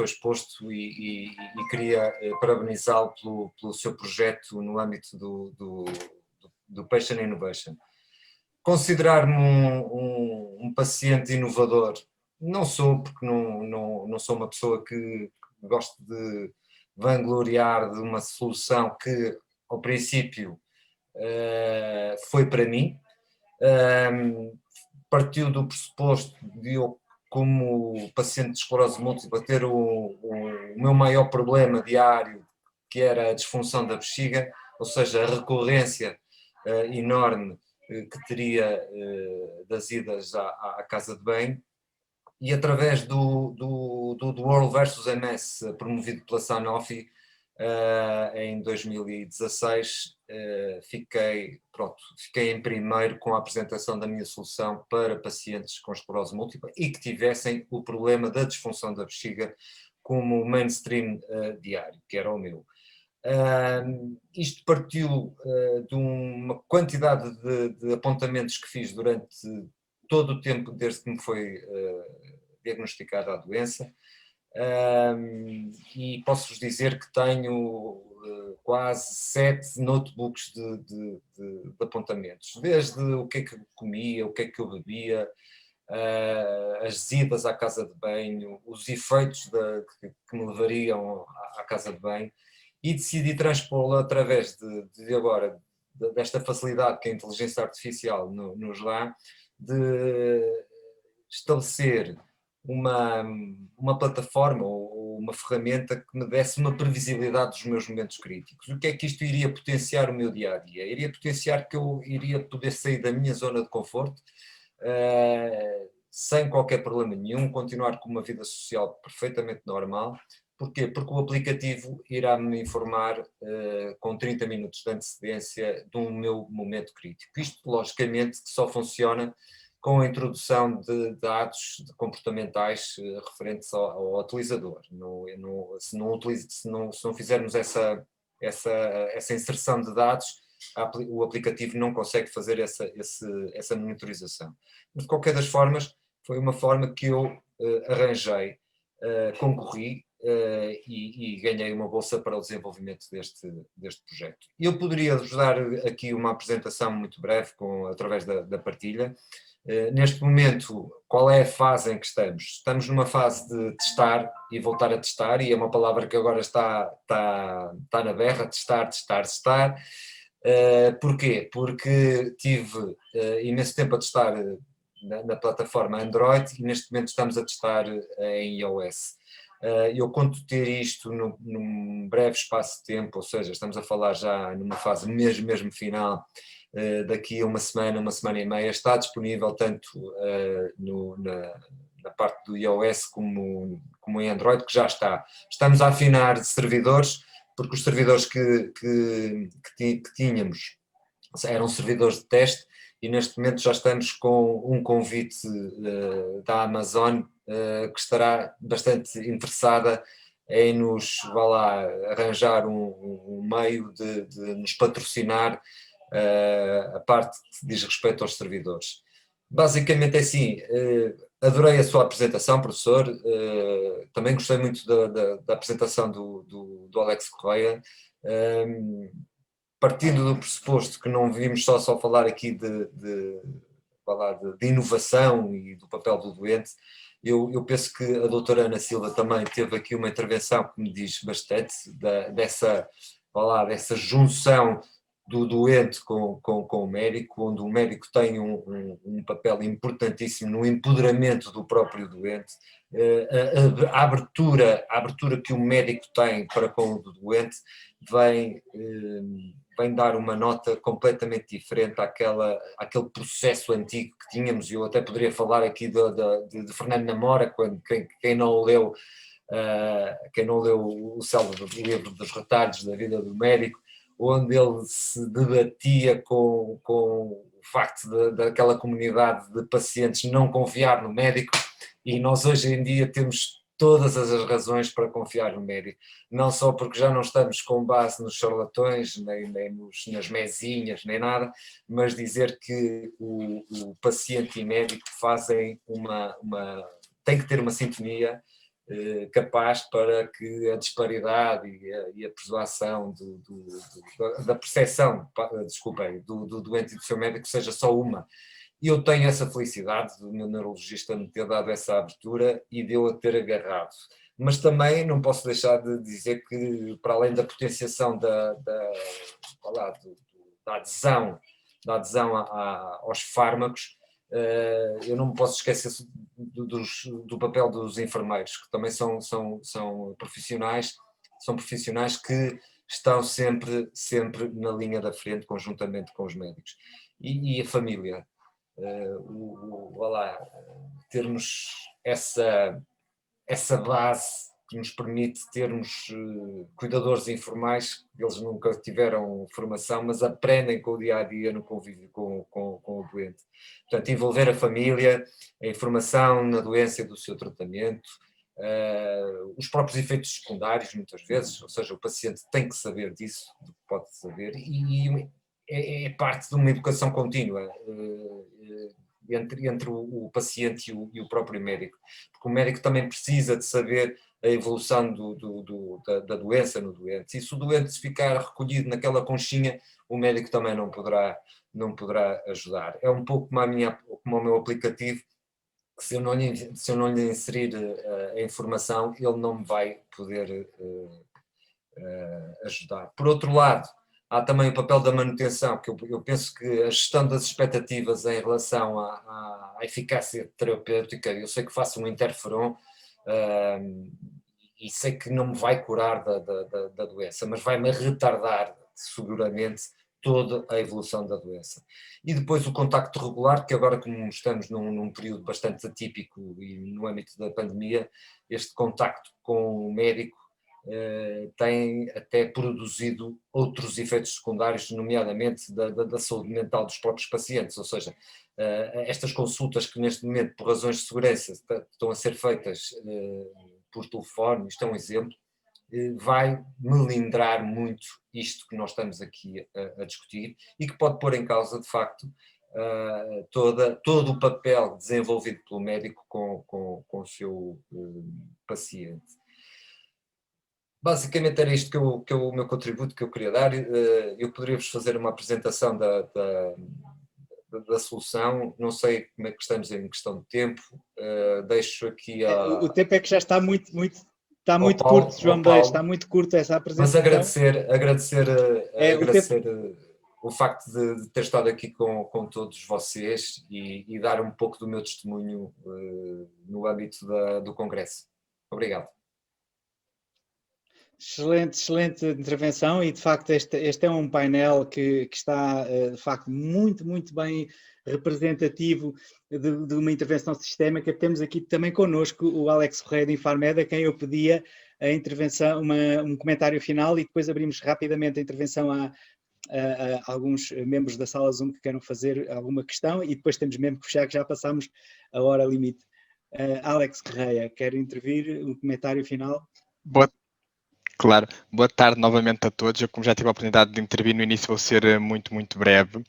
exposto e queria parabenizá-lo pelo seu projeto no âmbito do Patient Innovation. Considerar-me um paciente inovador, não sou, porque não sou uma pessoa que gosto de vangloriar de uma solução que, ao princípio, foi para mim. Partiu do pressuposto de eu, como paciente de esclerose múltipla, ter o meu maior problema diário, que era a disfunção da bexiga, ou seja, a recorrência enorme que teria das idas à casa de banho. E através do World vs MS, promovido pela Sanofi, em 2016, fiquei em primeiro com a apresentação da minha solução para pacientes com esclerose múltipla e que tivessem o problema da disfunção da bexiga como mainstream diário, que era o meu. Isto partiu de uma quantidade de apontamentos que fiz durante todo o tempo desde que me foi diagnosticada a doença, e posso-vos dizer que tenho quase 7 notebooks de apontamentos, desde o que é que eu comia, o que é que eu bebia, as idas à casa de banho, os efeitos que me levariam à casa de banho, e decidi transpô-la através desta facilidade que a inteligência artificial nos dá, de estabelecer uma plataforma ou uma ferramenta que me desse uma previsibilidade dos meus momentos críticos. O que é que isto iria potenciar o meu dia-a-dia? Iria potenciar que eu iria poder sair da minha zona de conforto sem qualquer problema nenhum, continuar com uma vida social perfeitamente normal. Porquê? Porque o aplicativo irá me informar com 30 minutos de antecedência do meu momento crítico. Isto, logicamente, só funciona com a introdução de dados comportamentais referentes ao utilizador. Se não fizermos essa inserção de dados, o aplicativo não consegue fazer essa monitorização. Mas, de qualquer das formas, foi uma forma que eu arranjei, concorri e ganhei uma bolsa para o desenvolvimento deste projeto. Eu poderia-vos dar aqui uma apresentação muito breve através da partilha. Neste momento, qual é a fase em que estamos? Estamos numa fase de testar e voltar a testar, e é uma palavra que agora está na berra, testar. Porquê? Porque tive imenso tempo a testar na plataforma Android e neste momento estamos a testar em iOS. Eu conto ter isto num breve espaço de tempo, ou seja, estamos a falar já numa fase mesmo final, daqui a uma semana e meia, está disponível tanto no na parte do iOS como em Android, que já está. Estamos a afinar servidores, porque os servidores que tínhamos eram servidores de teste, e neste momento já estamos com um convite da Amazon que estará bastante interessada em nos, vá lá, arranjar um meio de nos patrocinar a parte que diz respeito aos servidores. Basicamente é assim, adorei a sua apresentação, professor, também gostei muito da apresentação do Alex Correia, partindo do pressuposto que não vimos só falar aqui de inovação e do papel do doente. Eu penso que a doutora Ana Silva também teve aqui uma intervenção que me diz bastante dessa junção do doente com o médico, onde o médico tem um papel importantíssimo no empoderamento do próprio doente, a abertura que o médico tem para com o doente vem dar uma nota completamente diferente àquele processo antigo que tínhamos. Eu até poderia falar aqui de Fernando Namora, quem não leu o célebre livro dos retalhos da vida do médico, onde ele se debatia com o facto daquela comunidade de pacientes não confiar no médico, e nós hoje em dia temos todas as razões para confiar no médico, não só porque já não estamos com base nos charlatões, nem nas mesinhas, nem nada, mas dizer que o paciente e médico tem que ter uma sintonia capaz para que a disparidade e a persuasão da percepção, do doente e do seu médico seja só uma. E eu tenho essa felicidade do meu neurologista me ter dado essa abertura e de eu a ter agarrado. Mas também não posso deixar de dizer que, para além da potenciação da adesão aos fármacos, eu não me posso esquecer do papel dos enfermeiros, que também são profissionais que estão sempre na linha da frente, conjuntamente com os médicos. E a família. Termos essa base que nos permite termos cuidadores informais, eles nunca tiveram formação, mas aprendem com o dia-a-dia no convívio com o doente. Portanto, envolver a família, a informação na doença e do seu tratamento, os próprios efeitos secundários, muitas vezes, ou seja, o paciente tem que saber disso, pode saber, e é parte de uma educação contínua entre o paciente e o próprio médico, porque o médico também precisa de saber a evolução da doença no doente. E se o doente ficar recolhido naquela conchinha, o médico também não poderá ajudar. É um pouco como o meu aplicativo, que se eu não lhe inserir a informação, ele não me vai poder ajudar. Por outro lado, há também o papel da manutenção, que eu penso que a gestão das expectativas em relação à eficácia terapêutica, eu sei que faço um interferon e sei que não me vai curar da doença, mas vai-me retardar seguramente toda a evolução da doença. E depois o contacto regular, que agora, como estamos num período bastante atípico e no âmbito da pandemia, este contacto com o médico tem até produzido outros efeitos secundários, nomeadamente da saúde mental dos próprios pacientes, ou seja, estas consultas que neste momento, por razões de segurança, estão a ser feitas por telefone, isto é um exemplo, vai melindrar muito isto que nós estamos aqui a discutir e que pode pôr em causa, de facto, todo o papel desenvolvido pelo médico com o seu paciente. Basicamente era isto que o meu contributo que eu queria dar. Eu poderia-vos fazer uma apresentação da solução, não sei como é que estamos em questão de tempo, deixo aqui o tempo é que já está muito curto, João Medeiros, está muito curto essa apresentação. Mas agradecer o facto de ter estado aqui com todos vocês e dar um pouco do meu testemunho no âmbito do Congresso. Obrigado. Excelente intervenção e de facto este é um painel que está de facto muito bem representativo de uma intervenção sistémica. Temos aqui também connosco o Alex Correia de Infarmed, a quem eu pedia a intervenção, um comentário final e depois abrimos rapidamente a intervenção a alguns membros da sala Zoom que queiram fazer alguma questão e depois temos mesmo que fechar, que já passámos a hora limite. Alex Correia, quer intervir um comentário final? Claro, boa tarde novamente a todos. Eu, como já tive a oportunidade de intervir no início, vou ser muito breve.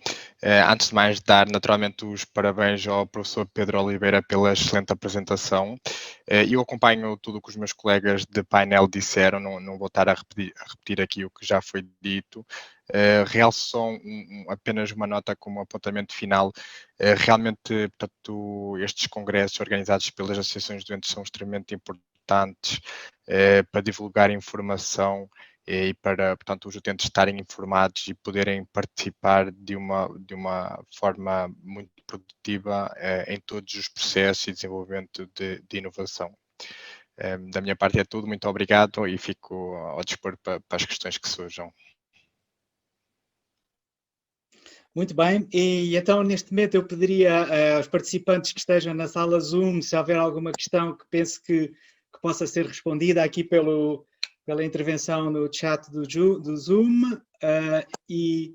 Antes de mais, dar naturalmente os parabéns ao professor Pedro Oliveira pela excelente apresentação. Eu acompanho tudo o que os meus colegas de painel disseram, não vou estar a repetir aqui o que já foi dito. Realço só apenas uma nota como apontamento final. Realmente, portanto, estes congressos organizados pelas associações de doentes são extremamente importantes para divulgar informação e para, portanto, os utentes estarem informados e poderem participar de uma forma muito produtiva em todos os processos e desenvolvimento de inovação. Da minha parte é tudo, muito obrigado e fico ao dispor para as questões que surjam. Muito bem, e então neste momento eu pediria aos participantes que estejam na sala Zoom, se houver alguma questão que pense que possa ser respondida aqui pela intervenção no chat do Zoom, e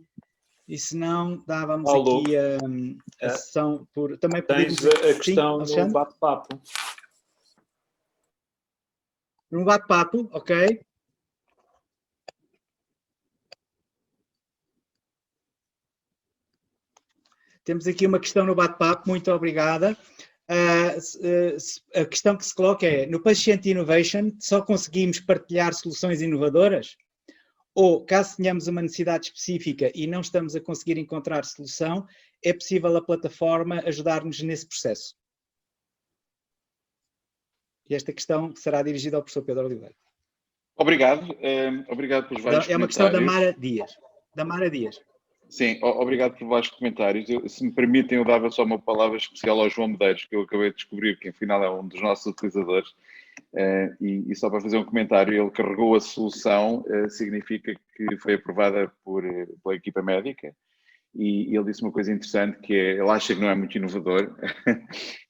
se não, dávamos Paulo, aqui a sessão por... Também tens a questão no bate-papo. No bate-papo, ok. Temos aqui uma questão no bate-papo, muito obrigada. A questão que se coloca é, no Patient Innovation só conseguimos partilhar soluções inovadoras? Ou, caso tenhamos uma necessidade específica e não estamos a conseguir encontrar solução, é possível a plataforma ajudar-nos nesse processo? E esta questão será dirigida ao professor Pedro Oliveira. Obrigado pelos vários comentários. É uma questão da Mara Dias. Sim, obrigado por vários comentários. Se me permitem, eu dava só uma palavra especial ao João Medeiros, que eu acabei de descobrir que, afinal, é um dos nossos utilizadores. E só para fazer um comentário, ele carregou a solução, significa que foi aprovada pela equipa médica. E ele disse uma coisa interessante, que é, ele acha que não é muito inovador,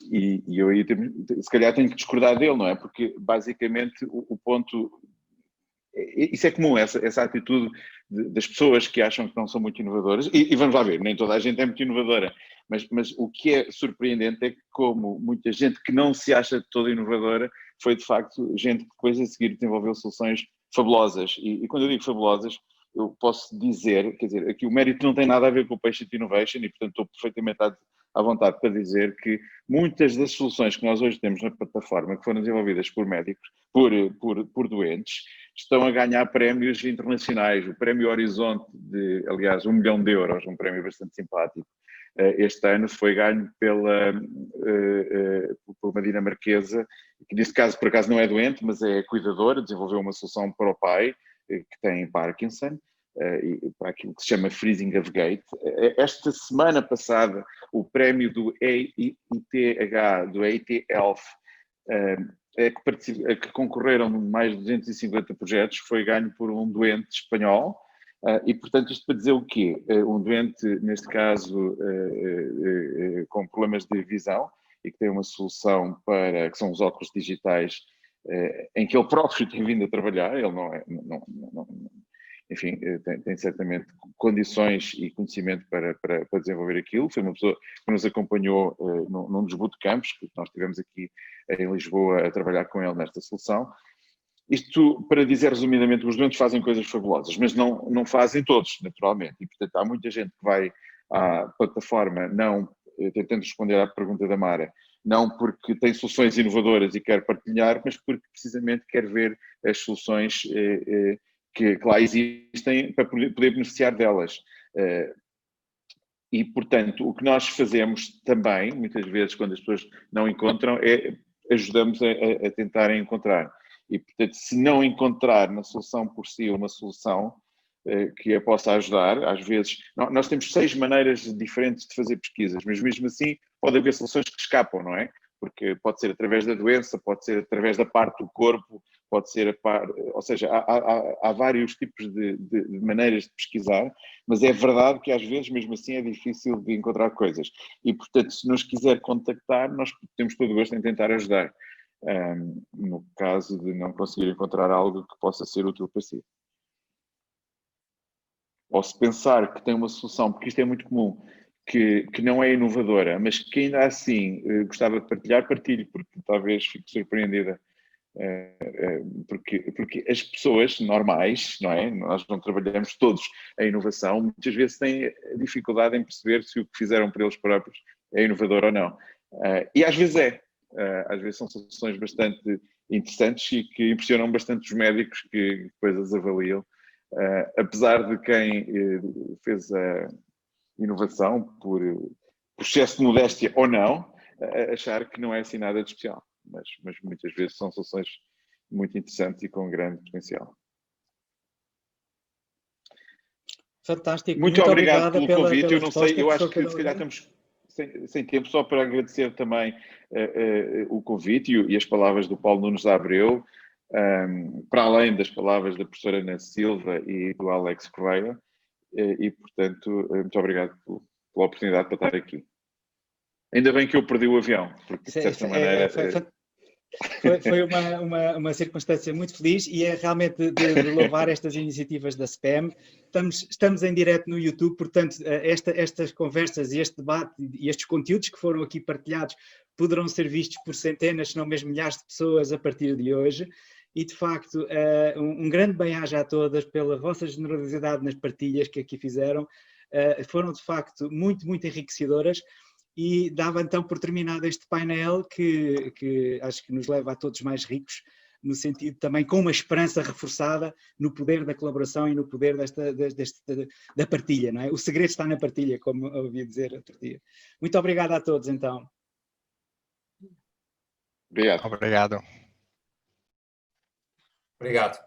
e eu aí, se calhar, tenho que discordar dele, não é? Porque, basicamente, o ponto... Isso é comum, essa atitude das pessoas que acham que não são muito inovadoras, e vamos lá ver, nem toda a gente é muito inovadora, mas o que é surpreendente é que, como muita gente que não se acha toda inovadora, foi de facto gente que depois a seguir desenvolveu soluções fabulosas, e quando eu digo fabulosas, eu posso dizer, quer dizer, aqui o mérito não tem nada a ver com o Patient Innovation, e portanto estou perfeitamente à vontade para dizer que muitas das soluções que nós hoje temos na plataforma, que foram desenvolvidas por médicos, por doentes, estão a ganhar prémios internacionais. O prémio Horizonte, aliás, €1 milhão, um prémio bastante simpático, este ano foi ganho por uma dinamarquesa, que neste caso, por acaso, não é doente, mas é cuidadora, desenvolveu uma solução para o pai, que tem Parkinson, para aquilo que se chama Freezing of Gait. Esta semana passada, o prémio do EITH, do EIT Health, que concorreram mais de 250 projetos, foi ganho por um doente espanhol, e portanto isto para dizer o quê? Um doente, neste caso, com problemas de visão, e que tem uma solução que são os óculos digitais, em que ele próprio tem vindo a trabalhar, ele enfim, tem certamente condições e conhecimento para desenvolver aquilo. Foi uma pessoa que nos acompanhou num dos bootcamps que nós tivemos aqui em Lisboa a trabalhar com ele nesta solução. Isto para dizer resumidamente que os doentes fazem coisas fabulosas, mas não fazem todos, naturalmente. E portanto há muita gente que vai à plataforma, tentando responder à pergunta da Mara, não porque tem soluções inovadoras e quer partilhar, mas porque precisamente quer ver as soluções que lá existem para poder beneficiar delas. E, portanto, o que nós fazemos também, muitas vezes, quando as pessoas não encontram, ajudamos a tentarem encontrar. E, portanto, se não encontrar na solução por si uma solução que a possa ajudar, às vezes... Nós temos 6 maneiras diferentes de fazer pesquisas, mas mesmo assim pode haver soluções que escapam, não é? Porque pode ser através da doença, pode ser através da parte do corpo, pode ser a par, ou seja, há vários tipos de maneiras de pesquisar, mas é verdade que às vezes mesmo assim é difícil de encontrar coisas. E, portanto, se nos quiser contactar, nós temos todo o gosto em tentar ajudar, no caso de não conseguir encontrar algo que possa ser útil para si. Ou se pensar que tem uma solução, porque isto é muito comum, que não é inovadora, mas que ainda assim gostava de partilhar, partilhe, porque talvez fique surpreendida. Porque as pessoas normais, não é? Nós não trabalhamos todos a inovação, muitas vezes têm dificuldade em perceber se o que fizeram por eles próprios é inovador ou não. E às vezes é. Às vezes são soluções bastante interessantes e que impressionam bastante os médicos que depois as avaliam. Apesar de quem fez a inovação por excesso de modéstia ou não, achar que não é assim nada de especial. Mas muitas vezes são soluções muito interessantes e com grande potencial. Fantástico. Muito obrigado pelo convite. Eu não sei, eu acho que se calhar estamos sem tempo, só para agradecer também o convite e as palavras do Paulo Nunes da Abreu, para além das palavras da professora Ana Silva e do Alex Correia, e portanto, muito obrigado pela oportunidade para estar aqui. Ainda bem que eu perdi o avião, porque de certa maneira... Foi uma circunstância muito feliz e é realmente de louvar estas iniciativas da SPAM. Estamos em direto no YouTube, portanto, estas conversas e este debate e estes conteúdos que foram aqui partilhados poderão ser vistos por centenas, se não mesmo milhares de pessoas a partir de hoje. E, de facto, um grande bem-aja a todas pela vossa generosidade nas partilhas que aqui fizeram. Foram, de facto, muito, muito enriquecedoras. E dava então por terminado este painel que acho que nos leva a todos mais ricos, no sentido também com uma esperança reforçada no poder da colaboração e no poder da partilha, não é? O segredo está na partilha, como eu ouvi dizer outro dia. Muito obrigado a todos, então. Obrigado. Obrigado. Obrigado.